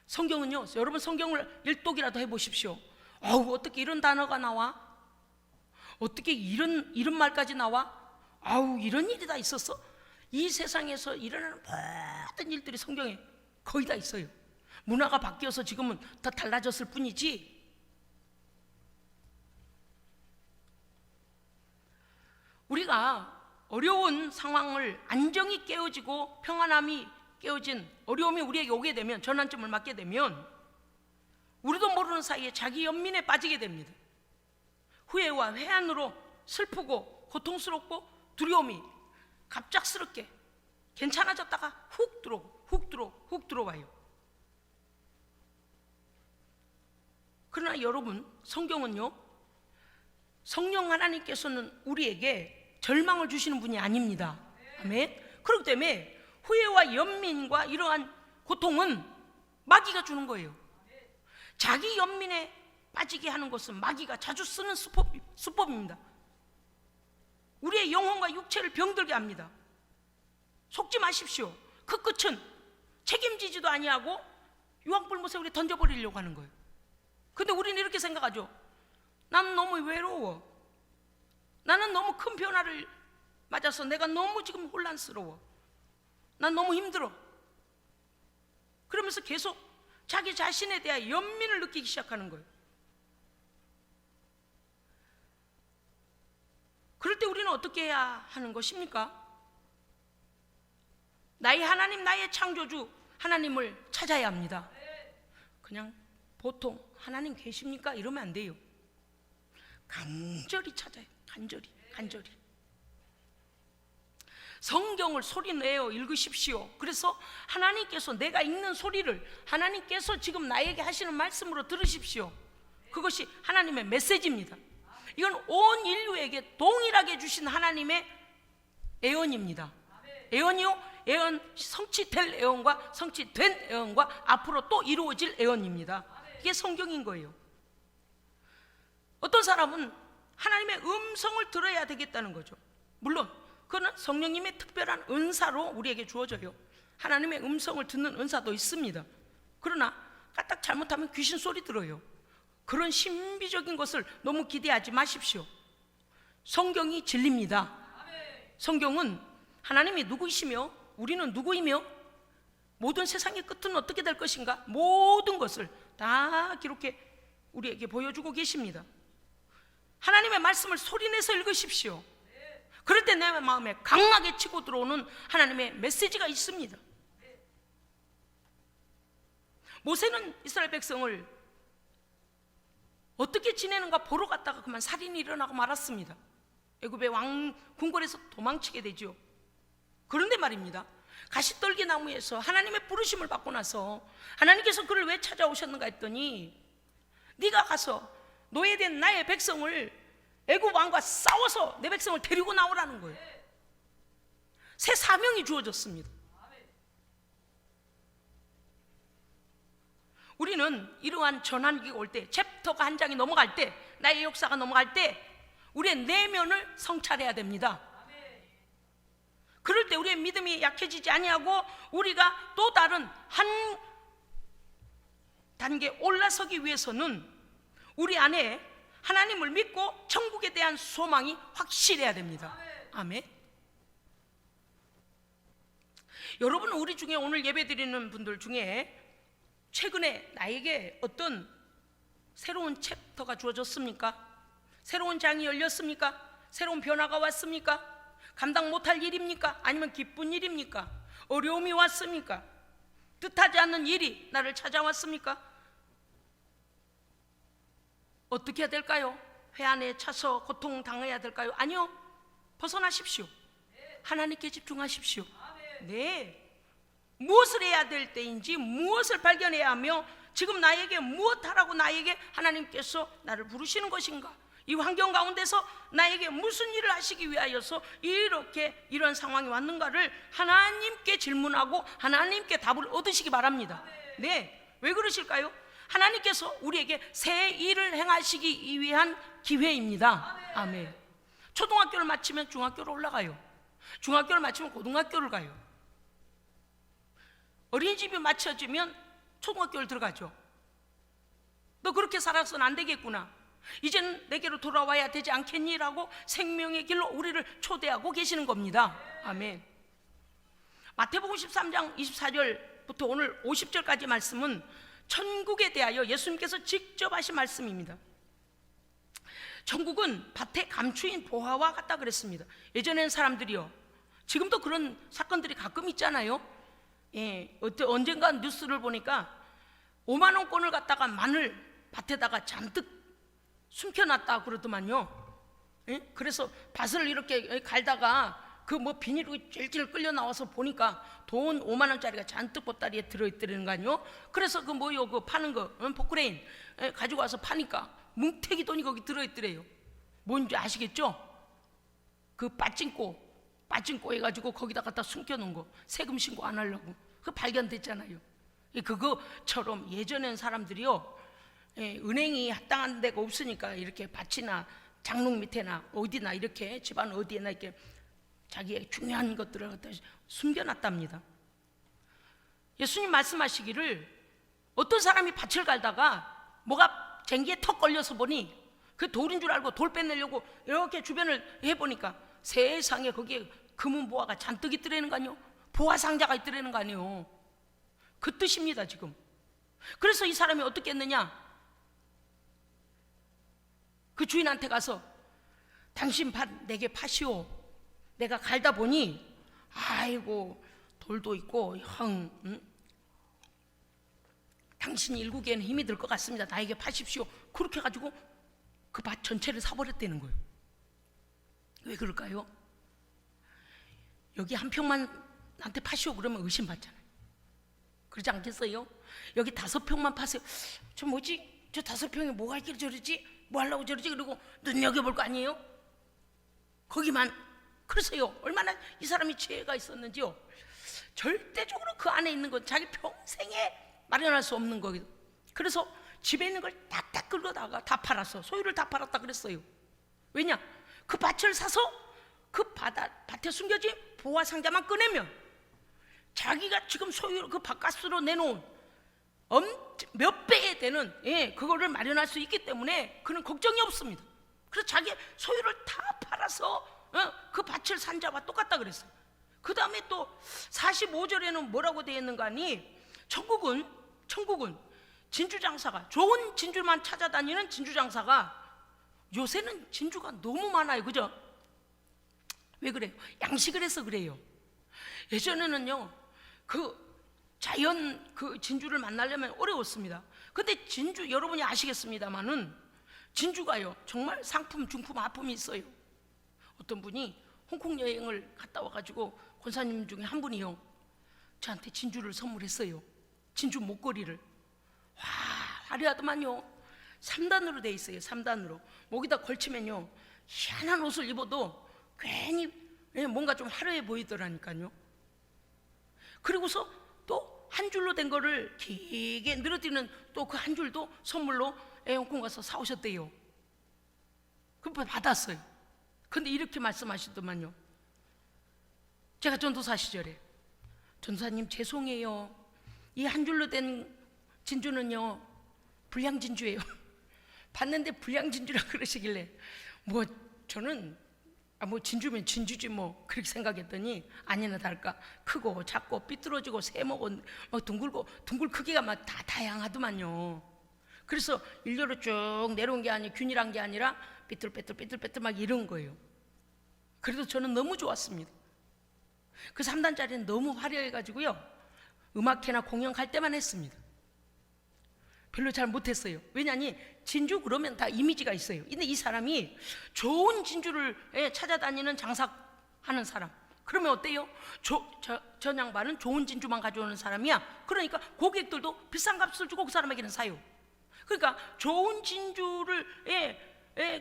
성경은요, 여러분 성경을 일독이라도 해보십시오. 어떻게 이런 단어가 나와? 어떻게 이런 말까지 나와? 이런 일이 다 있었어? 이 세상에서 일어나는 모든 일들이 성경에 거의 다 있어요. 문화가 바뀌어서 지금은 다 달라졌을 뿐이지. 우리가 어려운 상황을 안정이 깨어지고 평안함이 깨어진 어려움이 우리에게 오게 되면, 전환점을 맞게 되면 우리도 모르는 사이에 자기 연민에 빠지게 됩니다. 후회와 회한으로 슬프고 고통스럽고 두려움이 갑작스럽게 괜찮아졌다가 훅 들어와요. 그러나 여러분, 성경은요, 성령 하나님께서는 우리에게 절망을 주시는 분이 아닙니다. 아멘. 그렇기 때문에 후회와 연민과 이러한 고통은 마귀가 주는 거예요. 자기 연민에 빠지게 하는 것은 마귀가 자주 쓰는 수법입니다. 우리의 영혼과 육체를 병들게 합니다. 속지 마십시오. 그 끝은 책임지지도 아니하고 유황불못에 우리 던져버리려고 하는 거예요. 근데 우리는 이렇게 생각하죠. 나는 너무 외로워. 나는 너무 큰 변화를 맞아서 내가 너무 지금 혼란스러워. 난 너무 힘들어. 그러면서 계속 자기 자신에 대한 연민을 느끼기 시작하는 거예요. 그럴 때 우리는 어떻게 해야 하는 것입니까? 나의 하나님, 나의 창조주 하나님을 찾아야 합니다. 그냥 보통 하나님 계십니까? 이러면 안 돼요. 간절히 찾아요. 간절히. 성경을 소리내어 읽으십시오. 그래서 하나님께서 내가 읽는 소리를 하나님께서 지금 나에게 하시는 말씀으로 들으십시오. 그것이 하나님의 메시지입니다. 이건 온 인류에게 동일하게 주신 하나님의 애언입니다. 애언이요? 애언, 성취될 애언과 성취된 애언과 앞으로 또 이루어질 애언입니다. 이게 성경인 거예요. 어떤 사람은 하나님의 음성을 들어야 되겠다는 거죠. 물론 그거는 성령님의 특별한 은사로 우리에게 주어져요. 하나님의 음성을 듣는 은사도 있습니다. 그러나 까딱 잘못하면 귀신 소리 들어요. 그런 신비적인 것을 너무 기대하지 마십시오. 성경이 진리입니다. 성경은 하나님이 누구이시며 우리는 누구이며 모든 세상의 끝은 어떻게 될 것인가, 모든 것을 다 기록해 우리에게 보여주고 계십니다. 하나님의 말씀을 소리내서 읽으십시오. 그럴 때 내 마음에 강하게 치고 들어오는 하나님의 메시지가 있습니다. 모세는 이스라엘 백성을 어떻게 지내는가 보러 갔다가 그만 살인이 일어나고 말았습니다. 애굽의 왕 궁궐에서 도망치게 되죠. 그런데 말입니다, 가시떨기 나무에서 하나님의 부르심을 받고 나서 하나님께서 그를 왜 찾아오셨는가 했더니, 네가 가서 노예된 나의 백성을 애굽 왕과 싸워서 내 백성을 데리고 나오라는 거예요. 새 사명이 주어졌습니다. 우리는 이러한 전환기가 올 때, 챕터가 한 장이 넘어갈 때, 나의 역사가 넘어갈 때 우리의 내면을 성찰해야 됩니다. 그럴 때 우리의 믿음이 약해지지 아니하고 우리가 또 다른 한 단계 올라서기 위해서는 우리 안에 하나님을 믿고 천국에 대한 소망이 확실해야 됩니다. 아멘. 여러분, 우리 중에 오늘 예배드리는 분들 중에 최근에 나에게 어떤 새로운 챕터가 주어졌습니까? 새로운 장이 열렸습니까? 새로운 변화가 왔습니까? 감당 못할 일입니까? 아니면 기쁜 일입니까? 어려움이 왔습니까? 뜻하지 않는 일이 나를 찾아왔습니까? 어떻게 해야 될까요? 회한에 차서 고통당해야 될까요? 아니요. 벗어나십시오. 하나님께 집중하십시오. 네. 무엇을 해야 될 때인지 무엇을 발견해야 하며 지금 나에게 무엇하라고 나에게 하나님께서 나를 부르시는 것인가, 이 환경 가운데서 나에게 무슨 일을 하시기 위하여서 이렇게 이런 상황이 왔는가를 하나님께 질문하고 하나님께 답을 얻으시기 바랍니다. 네. 왜 그러실까요? 하나님께서 우리에게 새 일을 행하시기 위한 기회입니다. 아멘. 초등학교를 마치면 중학교로 올라가요. 중학교를 마치면 고등학교를 가요. 어린이집이 마쳐지면 초등학교를 들어가죠. 너 그렇게 살아서는 안 되겠구나, 이제는 내게로 돌아와야 되지 않겠니? 라고 생명의 길로 우리를 초대하고 계시는 겁니다. 아멘. 마태복음 13장 24절부터 오늘 50절까지 말씀은 천국에 대하여 예수님께서 직접 하신 말씀입니다. 천국은 밭의 감추인 보화와 같다 그랬습니다. 예전에는 사람들이요, 지금도 그런 사건들이 가끔 있잖아요. 예, 언젠가 뉴스를 보니까 5만 원권을 갖다가 마늘 밭에다가 잔뜩 숨겨놨다 그러더만요. 예? 그래서 밭을 이렇게 갈다가 그 뭐 비닐이 찔찔 끌려 나와서 보니까 돈 5만 원짜리가 잔뜩 보따리에 들어있더라는 거 아니요. 그래서 그 뭐요, 그 파는 거 포크레인 가지고 와서 파니까 뭉태기 돈이 거기 들어있더래요. 뭔지 아시겠죠? 그 빠찡꼬 해가지고 거기다 갖다 숨겨놓은 거, 세금 신고 안 하려고 그 발견됐잖아요. 그거처럼 예전엔 사람들이요, 은행이 합당한 데가 없으니까 이렇게 밭이나 장롱 밑에나 어디나 이렇게 집안 어디에나 이렇게 자기의 중요한 것들을 갖다 숨겨놨답니다. 예수님 말씀하시기를 어떤 사람이 밭을 갈다가 뭐가 쟁기에 턱 걸려서 보니 그 돌인 줄 알고 돌 빼내려고 이렇게 주변을 해보니까 세상에 거기에 금은 보화가 잔뜩 있더라는 거 아니요. 보화 상자가 있더라는 거 아니요. 그 뜻입니다 지금. 그래서 이 사람이 어떻게 했느냐, 그 주인한테 가서 당신 밭 내게 파시오. 내가 갈다 보니 아이고 돌도 있고 당신이 일구기에는 힘이 들 것 같습니다. 나에게 파십시오. 그렇게 해가지고 그 밭 전체를 사버렸다는 거예요. 왜 그럴까요? 여기 한 평만 나한테 파시오 그러면 의심받잖아요. 그러지 않겠어요? 여기 5평만 파세요. 저 뭐지? 저 5평에 뭐가 있길래 저러지? 뭐 하려고 저러지? 그리고 눈여겨볼 거 아니에요? 거기만. 그래서요, 얼마나 이 사람이 지혜가 있었는지요, 절대적으로 그 안에 있는 건 자기 평생에 마련할 수 없는 거예요. 그래서 집에 있는 걸 딱딱 긁어다가 다 팔았어. 소유를 다 팔았다 그랬어요. 왜냐? 그 밭을 사서 그 밭에 숨겨진 보화 상자만 꺼내면 자기가 지금 소유 그 밭값으로 내놓은 몇 배에 되는 그거를 마련할 수 있기 때문에 그는 걱정이 없습니다. 그래서 자기 소유를 다 팔아서 그 밭을 산 자와 똑같다 그랬어요. 그 다음에 또 45절에는 뭐라고 되어 있는가 하니 천국은 진주장사가, 좋은 진주만 찾아다니는 진주장사가, 요새는 진주가 너무 많아요. 그죠? 왜 그래요? 양식을 해서 그래요. 예전에는요, 그 자연 그 진주를 만나려면 어려웠습니다. 근데 진주 여러분이 아시겠습니다만은 진주가요 정말 상품, 중품, 하품이 있어요. 어떤 분이 홍콩 여행을 갔다 와가지고 권사님 중에 한 분이요, 저한테 진주를 선물했어요. 진주 목걸이를. 와, 화려하더만요. 3단으로 돼 있어요. 3단으로 목에다 걸치면요 희한한 옷을 입어도 괜히 뭔가 좀 화려해 보이더라니까요. 그리고서 또 한 줄로 된 거를 길게 늘어뜨리는 또 그 한 줄도 선물로 홍콩 가서 사오셨대요. 그 받았어요. 근데 이렇게 말씀하시더만요. 제가 전도사 시절에, 전도사님 죄송해요, 이 한 줄로 된 진주는요 불량 진주예요. 봤는데 불량 진주라 그러시길래 뭐 저는 뭐 진주면 진주지 뭐 그렇게 생각했더니 아니나 다를까 크고 작고 삐뚤어지고 세모고 둥글고 둥글 크기가 막 다 다양하더만요. 그래서 일렬로 쭉 내려온 게 아니라 균일한 게 아니라 삐뚤빼뚤 막 이런 거예요. 그래도 저는 너무 좋았습니다. 그 3단짜리는 너무 화려해가지고요, 음악회나 공연 갈 때만 했습니다. 별로 잘 못했어요. 왜냐니 진주 그러면 다 이미지가 있어요. 근데 이 사람이 좋은 진주를 찾아다니는 장사하는 사람, 그러면 어때요? 저 양반은 좋은 진주만 가져오는 사람이야. 그러니까 고객들도 비싼 값을 주고 그 사람에게는 사요. 그러니까 좋은 진주를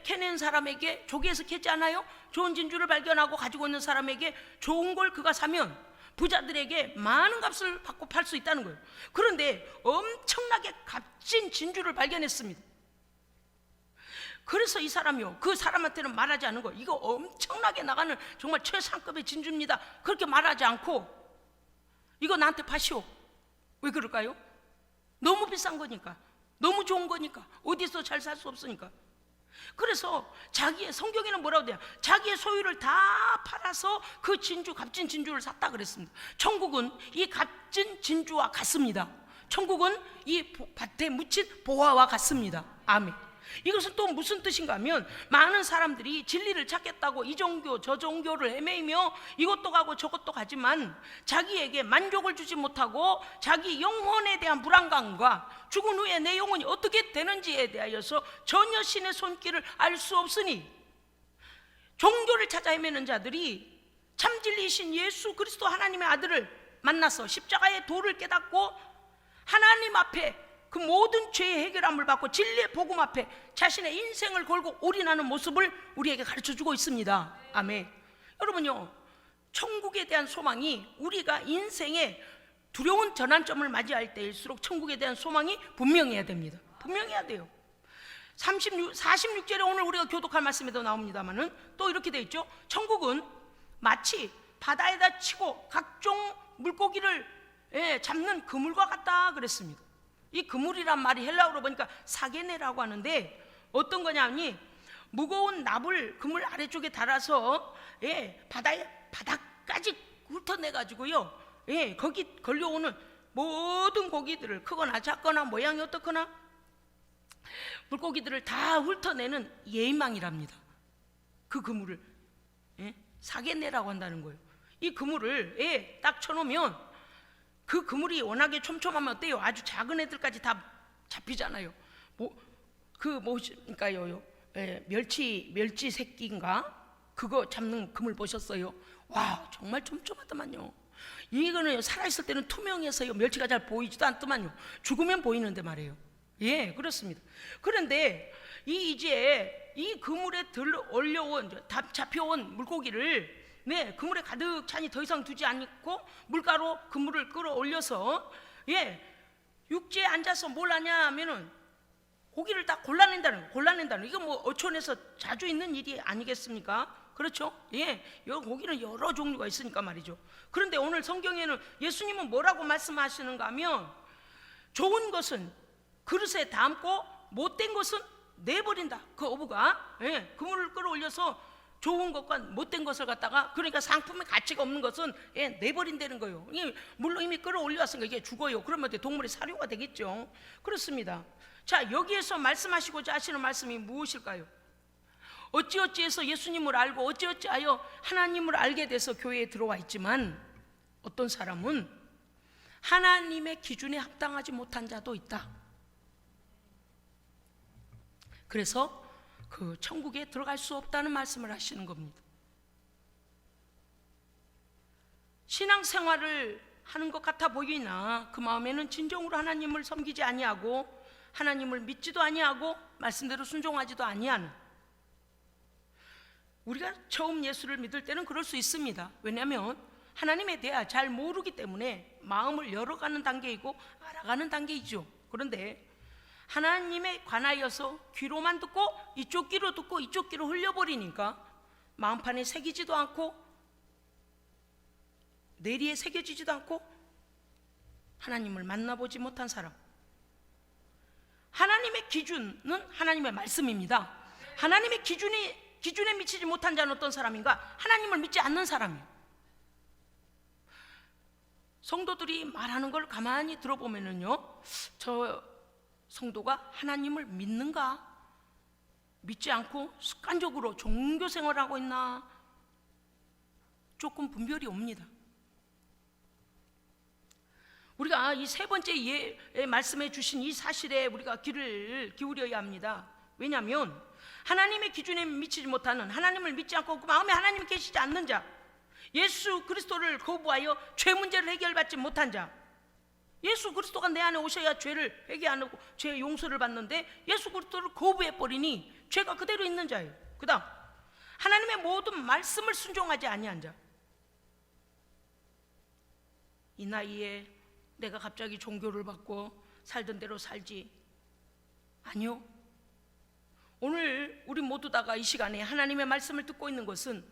캐낸 사람에게, 조개에서 캐지 않아요? 좋은 진주를 발견하고 가지고 있는 사람에게 좋은 걸 그가 사면 부자들에게 많은 값을 받고 팔 수 있다는 거예요. 그런데 엄청나게 값진 진주를 발견했습니다. 그래서 이 사람이요, 그 사람한테는 말하지 않은 거예요. 이거 엄청나게 나가는 정말 최상급의 진주입니다, 그렇게 말하지 않고 이거 나한테 파시오. 왜 그럴까요? 너무 비싼 거니까, 너무 좋은 거니까, 어디서 잘 살 수 없으니까. 그래서 자기의, 성경에는 뭐라고 돼요? 자기의 소유를 다 팔아서 그 진주, 값진 진주를 샀다 그랬습니다. 천국은 이 값진 진주와 같습니다. 천국은 이 밭에 묻힌 보화와 같습니다. 아멘. 이것은 또 무슨 뜻인가 하면, 많은 사람들이 진리를 찾겠다고 이 종교 저 종교를 헤매이며 이것도 가고 저것도 가지만 자기에게 만족을 주지 못하고 자기 영혼에 대한 불안감과 죽은 후에 내 영혼이 어떻게 되는지에 대하여서 전혀 신의 손길을 알 수 없으니, 종교를 찾아 헤매는 자들이 참 진리이신 예수 그리스도 하나님의 아들을 만나서 십자가의 도를 깨닫고 하나님 앞에 그 모든 죄의 해결함을 받고 진리의 복음 앞에 자신의 인생을 걸고 올인하는 모습을 우리에게 가르쳐주고 있습니다. 아멘. 여러분요, 천국에 대한 소망이, 우리가 인생의 두려운 전환점을 맞이할 때일수록 천국에 대한 소망이 분명해야 됩니다. 분명해야 돼요. 46절에 오늘 우리가 교독할 말씀에도 나옵니다만은 또 이렇게 돼 있죠. 천국은 마치 바다에다 치고 각종 물고기를 잡는 그물과 같다 그랬습니다. 이 그물이란 말이 헬라어로 보니까 사게네라고 하는데, 어떤 거냐니 무거운 납을 그물 아래쪽에 달아서 바닥까지 훑어내 가지고요, 거기 걸려오는 모든 고기들을, 크거나 작거나 모양이 어떻거나 물고기들을 다 훑어내는 예망이랍니다. 그 그물을 사게네라고 한다는 거예요. 이 그물을 딱 쳐놓으면 그 그물이 워낙에 촘촘하면 어때요? 아주 작은 애들까지 다 잡히잖아요. 그러니까요, 멸치 새끼인가? 그거 잡는 그물 보셨어요? 와, 정말 촘촘하더만요. 이거는 살아있을 때는 투명해서요, 멸치가 잘 보이지도 않더만요. 죽으면 보이는데 말이에요. 예, 그렇습니다. 그런데 이제 이 그물에 올려온, 잡혀온 물고기를 그물에 가득 차니 더 이상 두지 않고 물가로 그물을 끌어올려서 육지에 앉아서 뭘 하냐 하면은 고기를 다 골라낸다는 이거 뭐 어촌에서 자주 있는 일이 아니겠습니까? 그렇죠? 여기 고기는 여러 종류가 있으니까 말이죠. 그런데 오늘 성경에는 예수님은 뭐라고 말씀하시는가 하면, 좋은 것은 그릇에 담고 못된 것은 내버린다. 그 어부가 그물을 끌어올려서 좋은 것과 못된 것을 갖다가, 그러니까 상품의 가치가 없는 것은 내버린다는 거예요. 물론 이미 끌어올려왔으니까 이게 죽어요. 그러면 동물의 사료가 되겠죠. 그렇습니다. 자, 여기에서 말씀하시고자 하시는 말씀이 무엇일까요? 어찌어찌해서 예수님을 알고 어찌어찌하여 하나님을 알게 돼서 교회에 들어와 있지만, 어떤 사람은 하나님의 기준에 합당하지 못한 자도 있다. 그래서 그 천국에 들어갈 수 없다는 말씀을 하시는 겁니다. 신앙생활을 하는 것 같아 보이나 그 마음에는 진정으로 하나님을 섬기지 아니하고 하나님을 믿지도 아니하고 말씀대로 순종하지도 아니하는, 우리가 처음 예수를 믿을 때는 그럴 수 있습니다. 왜냐하면 하나님에 대해 잘 모르기 때문에 마음을 열어가는 단계이고 알아가는 단계이죠. 그런데 하나님에 관하여서 귀로만 듣고 이쪽 귀로 듣고 이쪽 귀로 흘려버리니까 마음판에 새기지도 않고 내리에 새겨지지도 않고 하나님을 만나보지 못한 사람, 하나님의 기준은 하나님의 말씀입니다. 하나님의 기준에 미치지 못한 자는 어떤 사람인가? 하나님을 믿지 않는 사람이에요. 성도들이 말하는 걸 가만히 들어보면은요, 저 성도가 하나님을 믿는가? 믿지 않고 습관적으로 종교 생활을 하고 있나? 조금 분별이 옵니다. 우리가 이 세 번째 말씀해 주신 이 사실에 우리가 귀를 기울여야 합니다. 왜냐하면 하나님의 기준에 미치지 못하는, 하나님을 믿지 않고 그 마음에 하나님이 계시지 않는 자, 예수 그리스도를 거부하여 죄 문제를 해결받지 못한 자, 예수 그리스도가 내 안에 오셔야 죄를 회개하고 죄의 용서를 받는데 예수 그리스도를 거부해버리니 죄가 그대로 있는 자예요. 그 다음 하나님의 모든 말씀을 순종하지 아니한 자. 이 나이에 내가 갑자기 종교를 받고 살던 대로 살지? 아니요. 오늘 우리 모두 다가 이 시간에 하나님의 말씀을 듣고 있는 것은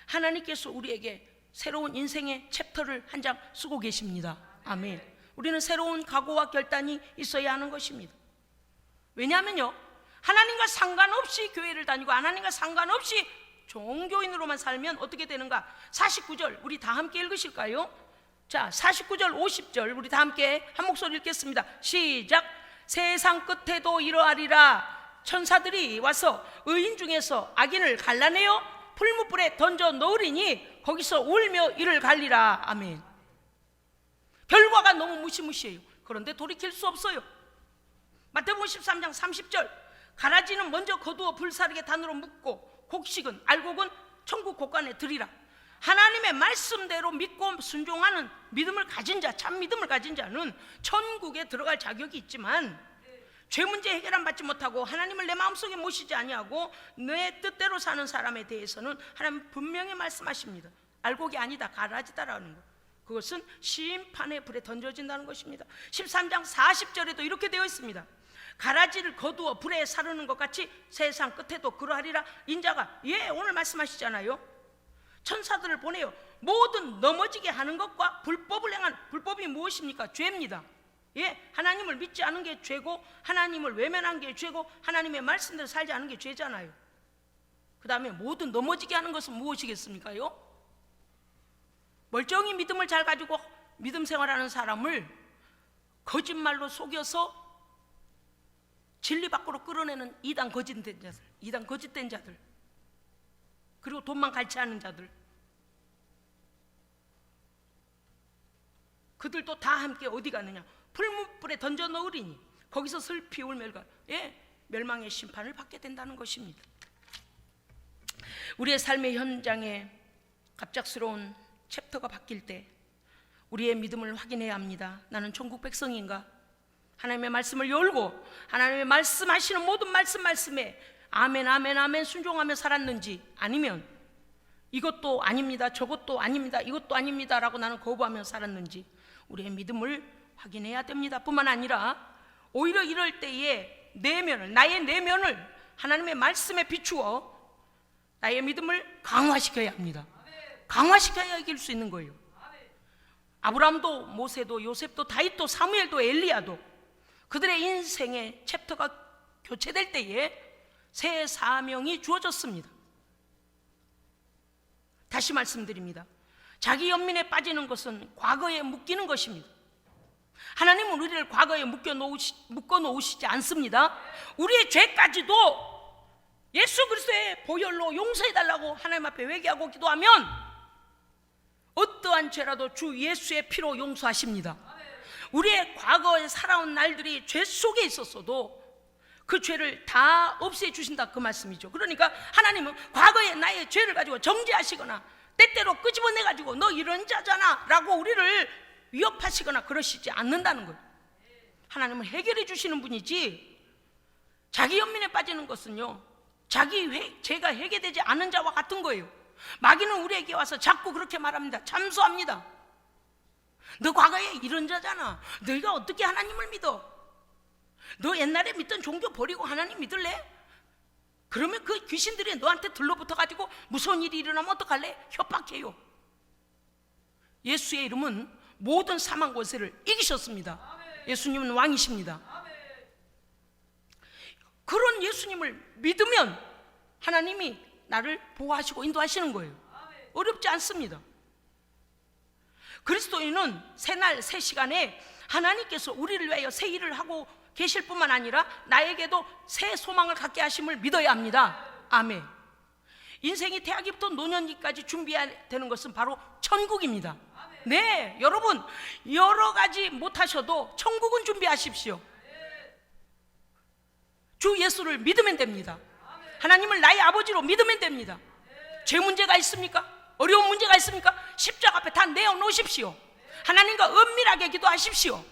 하나님께서 우리에게 새로운 인생의 챕터를 한 장 쓰고 계십니다. 아멘. 우리는 새로운 각오와 결단이 있어야 하는 것입니다. 왜냐하면요, 하나님과 상관없이 교회를 다니고 하나님과 상관없이 종교인으로만 살면 어떻게 되는가? 49절 우리 다 함께 읽으실까요? 자, 49절 50절 우리 다 함께 한 목소리 읽겠습니다. 시작. 세상 끝에도 이러하리라. 천사들이 와서 의인 중에서 악인을 갈라내어 풀무불에 던져 넣으리니 거기서 울며 이를 갈리라. 아멘. 결과가 너무 무시무시해요. 그런데 돌이킬 수 없어요. 마태복음 13장 30절 가라지는 먼저 거두어 불사르게 단으로 묶고 곡식은 알곡은 천국 곳간에 들이라. 하나님의 말씀대로 믿고 순종하는 믿음을 가진 자, 참 믿음을 가진 자는 천국에 들어갈 자격이 있지만 죄 문제 해결을 받지 못하고 하나님을 내 마음속에 모시지 아니하고 내 뜻대로 사는 사람에 대해서는 하나님 분명히 말씀하십니다. 알곡이 아니다, 가라지다라는 것. 그것은 심판의 불에 던져진다는 것입니다. 13장 40절에도 이렇게 되어 있습니다. 가라지를 거두어 불에 사르는 것 같이 세상 끝에도 그러하리라. 인자가 오늘 말씀하시잖아요. 천사들을 보내요. 모든 넘어지게 하는 것과 불법을 행하는, 불법이 무엇입니까? 죄입니다. 하나님을 믿지 않은 게 죄고 하나님을 외면한 게 죄고 하나님의 말씀대로 살지 않은 게 죄잖아요. 그 다음에 모든 넘어지게 하는 것은 무엇이겠습니까요? 멀쩡히 믿음을 잘 가지고 믿음 생활하는 사람을 거짓말로 속여서 진리 밖으로 끌어내는 이단 거짓된 자들, 이단 거짓된 자들, 그리고 돈만 갈취하는 자들, 그들도 다 함께 어디 가느냐? 풀무불에 던져 넣으리니 거기서 슬피 울며 멸망의 심판을 받게 된다는 것입니다. 우리의 삶의 현장에 갑작스러운 챕터가 바뀔 때 우리의 믿음을 확인해야 합니다. 나는 천국 백성인가? 하나님의 말씀을 열고 하나님의 말씀하시는 모든 말씀에 아멘 아멘 아멘 순종하며 살았는지, 아니면 이것도 아닙니다, 저것도 아닙니다, 이것도 아닙니다 라고 나는 거부하며 살았는지 우리의 믿음을 확인해야 됩니다. 뿐만 아니라 오히려 이럴 때에 나의 내면을 하나님의 말씀에 비추어 나의 믿음을 강화시켜야 합니다. 강화시켜야 이길 수 있는 거예요. 아브라함도 모세도 요셉도 다윗도 사무엘도 엘리야도 그들의 인생의 챕터가 교체될 때에 새 사명이 주어졌습니다. 다시 말씀드립니다. 자기 연민에 빠지는 것은 과거에 묶이는 것입니다. 하나님은 우리를 과거에 묶어 놓으시지 않습니다. 우리의 죄까지도 예수 그리스도의 보혈로 용서해달라고 하나님 앞에 회개하고 기도하면 어떠한 죄라도 주 예수의 피로 용서하십니다. 우리의 과거에 살아온 날들이 죄 속에 있었어도 그 죄를 다 없애주신다, 그 말씀이죠. 그러니까 하나님은 과거에 나의 죄를 가지고 정죄하시거나 때때로 끄집어내가지고 너 이런 자잖아 라고 우리를 위협하시거나 그러시지 않는다는 거예요. 하나님은 해결해 주시는 분이지, 자기 연민에 빠지는 것은요 자기 죄가 해결되지 않은 자와 같은 거예요. 마귀는 우리에게 와서 자꾸 그렇게 말합니다. 참소합니다. 너 과거에 이런 자잖아, 너희가 어떻게 하나님을 믿어? 너 옛날에 믿던 종교 버리고 하나님 믿을래? 그러면 그 귀신들이 너한테 들러붙어가지고 무서운 일이 일어나면 어떡할래? 협박해요. 예수의 이름은 모든 사망 권세를 이기셨습니다. 예수님은 왕이십니다. 그런 예수님을 믿으면 하나님이 나를 보호하시고 인도하시는 거예요. 어렵지 않습니다. 그리스도인은 새날 새 시간에 하나님께서 우리를 위하여 새 일을 하고 계실 뿐만 아니라 나에게도 새 소망을 갖게 하심을 믿어야 합니다. 아멘. 인생이 태아기부터 노년기까지 준비해야 되는 것은 바로 천국입니다. 네, 여러분 여러 가지 못하셔도 천국은 준비하십시오. 주 예수를 믿으면 됩니다. 하나님을 나의 아버지로 믿으면 됩니다. 죄 문제가 있습니까? 어려운 문제가 있습니까? 십자가 앞에 다 내어놓으십시오. 하나님과 은밀하게 기도하십시오.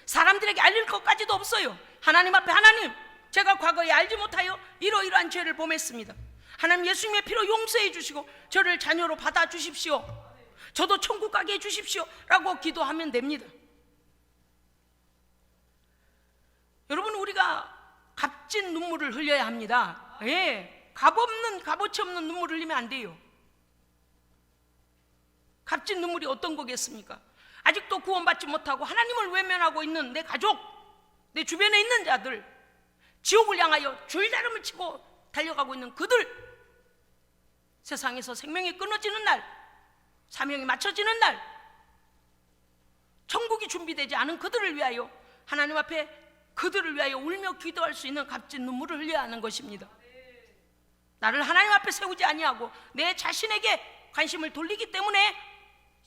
사람들에게 알릴 것까지도 없어요. 하나님 앞에, 하나님, 제가 과거에 알지 못하여 이러이러한 죄를 범했습니다. 하나님, 예수님의 피로 용서해 주시고 저를 자녀로 받아주십시오. 저도 천국 가게 해주십시오 라고 기도하면 됩니다. 여러분, 우리가 값진 눈물을 흘려야 합니다. 예, 값어치 없는 눈물을 흘리면 안 돼요. 값진 눈물이 어떤 거겠습니까? 아직도 구원받지 못하고 하나님을 외면하고 있는 내 가족, 내 주변에 있는 자들, 지옥을 향하여 줄다름을 치고 달려가고 있는 그들, 세상에서 생명이 끊어지는 날, 사명이 맞춰지는 날, 천국이 준비되지 않은 그들을 위하여 하나님 앞에 그들을 위하여 울며 기도할 수 있는 값진 눈물을 흘려야 하는 것입니다. 나를 하나님 앞에 세우지 아니하고 내 자신에게 관심을 돌리기 때문에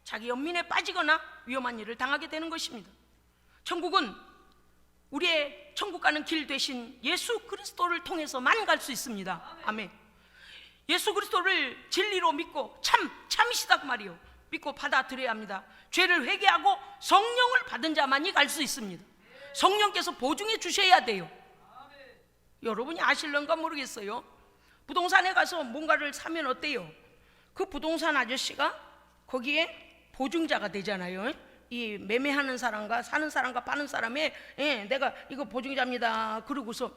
자기 연민에 빠지거나 위험한 일을 당하게 되는 것입니다. 천국은 우리의 천국 가는 길 되신 예수 그리스도를 통해서만 갈 수 있습니다. 아멘. 예수 그리스도를 진리로 믿고 참이시다 그 말이요, 믿고 받아들여야 합니다. 죄를 회개하고 성령을 받은 자만이 갈 수 있습니다. 성령께서 보증해 주셔야 돼요. 여러분이 아실런가 모르겠어요. 부동산에 가서 뭔가를 사면 어때요? 그 부동산 아저씨가 거기에 보증자가 되잖아요. 이 매매하는 사람과 사는 사람과 파는 사람의, 예, 내가 이거 보증자입니다. 그러고서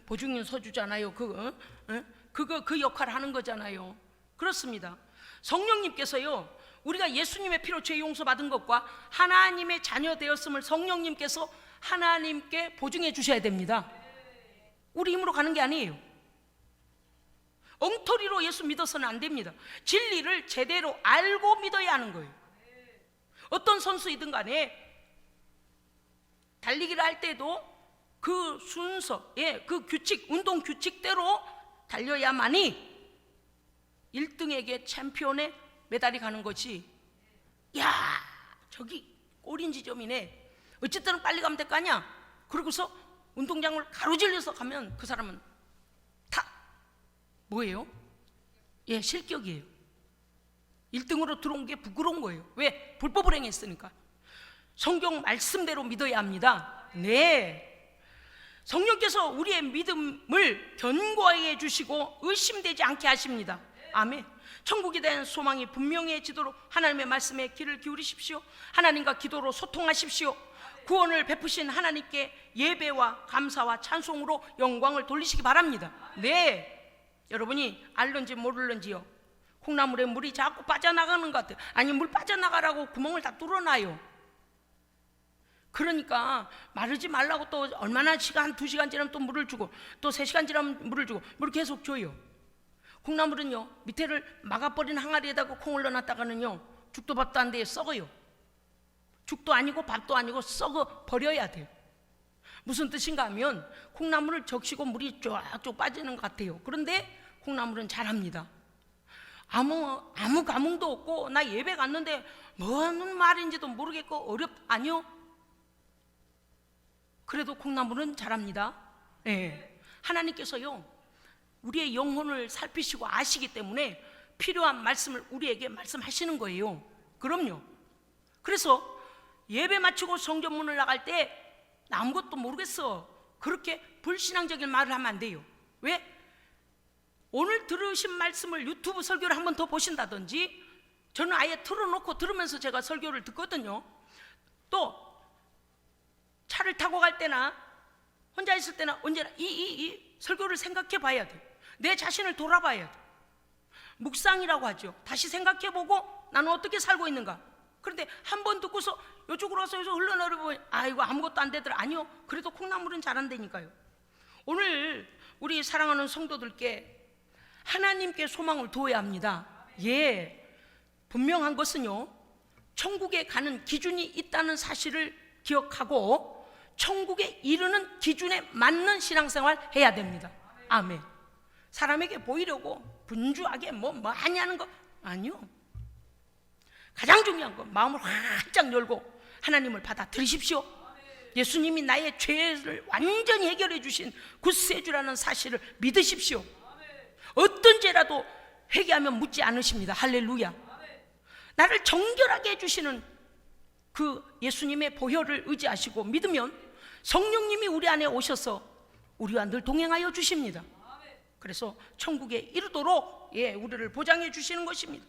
보증인 서주잖아요. 그 역할을 하는 거잖아요. 그렇습니다. 성령님께서요, 우리가 예수님의 피로 죄 용서받은 것과 하나님의 자녀 되었음을 성령님께서 하나님께 보증해 주셔야 됩니다. 우리 힘으로 가는 게 아니에요. 엉터리로 예수 믿어서는 안 됩니다. 진리를 제대로 알고 믿어야 하는 거예요. 어떤 선수이든 간에 달리기를 할 때도 그 순서, 그 규칙, 운동 규칙대로 달려야만이 1등에게 챔피언의 메달이 가는 거지. 야, 저기 꼬린 지점이네, 어쨌든 빨리 가면 될 거 아니야. 그러고서 운동장을 가로질러서 가면 그 사람은 다 뭐예요? 예, 실격이에요. 1등으로 들어온 게 부끄러운 거예요. 왜? 불법을 행했으니까. 성경 말씀대로 믿어야 합니다. 네, 성령께서 우리의 믿음을 견고하게 해주시고 의심되지 않게 하십니다. 아멘. 천국에 대한 소망이 분명해지도록 하나님의 말씀에 귀를 기울이십시오. 하나님과 기도로 소통하십시오. 구원을 베푸신 하나님께 예배와 감사와 찬송으로 영광을 돌리시기 바랍니다. 네, 여러분이 알는지 모를는지요, 콩나물에 물이 자꾸 빠져나가는 것 같아요. 아니, 물 빠져나가라고 구멍을 다 뚫어놔요. 그러니까 마르지 말라고 또 얼마나 시간, 2시간 지나면 또 물을 주고, 또 3시간 지나면 물을 주고, 물을 계속 줘요. 콩나물은요, 밑에를 막아버린 항아리에다가 콩을 넣어놨다가는요, 죽도 밥도 안 돼요. 썩어요. 죽도 아니고 밥도 아니고 썩어 버려야 돼요. 무슨 뜻인가 하면 콩나물을 적시고 물이 쫙쫙 빠지는 것 같아요. 그런데 콩나물은 잘합니다. 아무 감흥도 없고, 나 예배 갔는데 뭔 말인지도 모르겠고 아니요, 그래도 콩나물은 잘합니다. 네. 하나님께서요, 우리의 영혼을 살피시고 아시기 때문에 필요한 말씀을 우리에게 말씀하시는 거예요. 그럼요. 그래서 예배 마치고 성전문을 나갈 때 나 아무것도 모르겠어, 그렇게 불신앙적인 말을 하면 안 돼요. 왜? 오늘 들으신 말씀을 유튜브 설교를 한 번 더 보신다든지, 저는 아예 틀어놓고 들으면서 제가 설교를 듣거든요. 또 차를 타고 갈 때나 혼자 있을 때나 언제나 이 설교를 생각해 봐야 돼요. 내 자신을 돌아봐야 돼요. 묵상이라고 하죠. 다시 생각해 보고 나는 어떻게 살고 있는가. 그런데 한 번 듣고서 이쪽으로 와서 여기서 흘러내려보면 아이고 아무것도 안 되더라. 아니요, 그래도 콩나물은 잘한다니까요. 오늘 우리 사랑하는 성도들께 하나님께 소망을 두어야 합니다. 예, 분명한 것은요, 천국에 가는 기준이 있다는 사실을 기억하고 천국에 이르는 기준에 맞는 신앙생활 해야 됩니다. 아멘. 사람에게 보이려고 분주하게 뭐 많이 하는 거 아니요. 가장 중요한 건 마음을 활짝 열고 하나님을 받아들이십시오. 예수님이 나의 죄를 완전히 해결해 주신 구세주라는 사실을 믿으십시오. 어떤 죄라도 회개하면 묻지 않으십니다. 할렐루야. 나를 정결하게 해주시는 그 예수님의 보혈을 의지하시고 믿으면 성령님이 우리 안에 오셔서 우리와 늘 동행하여 주십니다. 그래서 천국에 이르도록 우리를 보장해 주시는 것입니다.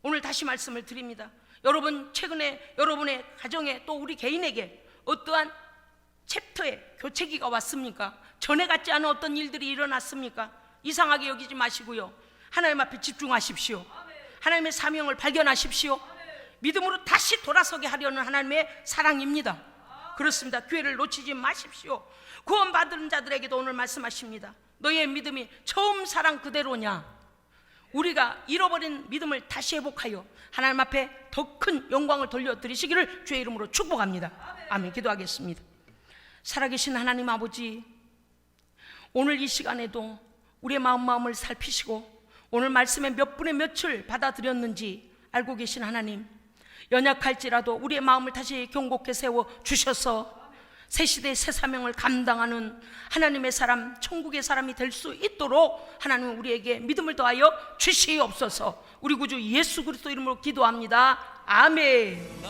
오늘 다시 말씀을 드립니다. 여러분 최근에 여러분의 가정에 또 우리 개인에게 어떠한 챕터에 교체기가 왔습니까? 전에 같지 않은 어떤 일들이 일어났습니까? 이상하게 여기지 마시고요, 하나님 앞에 집중하십시오. 하나님의 사명을 발견하십시오. 믿음으로 다시 돌아서게 하려는 하나님의 사랑입니다. 그렇습니다. 기회를 놓치지 마십시오. 구원받은 자들에게도 오늘 말씀하십니다. 너희의 믿음이 처음 사랑 그대로냐? 우리가 잃어버린 믿음을 다시 회복하여 하나님 앞에 더 큰 영광을 돌려드리시기를 주의 이름으로 축복합니다. 아멘. 기도하겠습니다. 살아계신 하나님 아버지, 오늘 이 시간에도 우리의 마음을 살피시고 오늘 말씀에 몇 분의 몇을 받아들였는지 알고 계신 하나님, 연약할지라도 우리의 마음을 다시 경고케 세워 주셔서 새 시대의 새 사명을 감당하는 하나님의 사람, 천국의 사람이 될 수 있도록 하나님 우리에게 믿음을 더하여 주시옵소서. 우리 구주 예수 그리스도 이름으로 기도합니다. 아멘.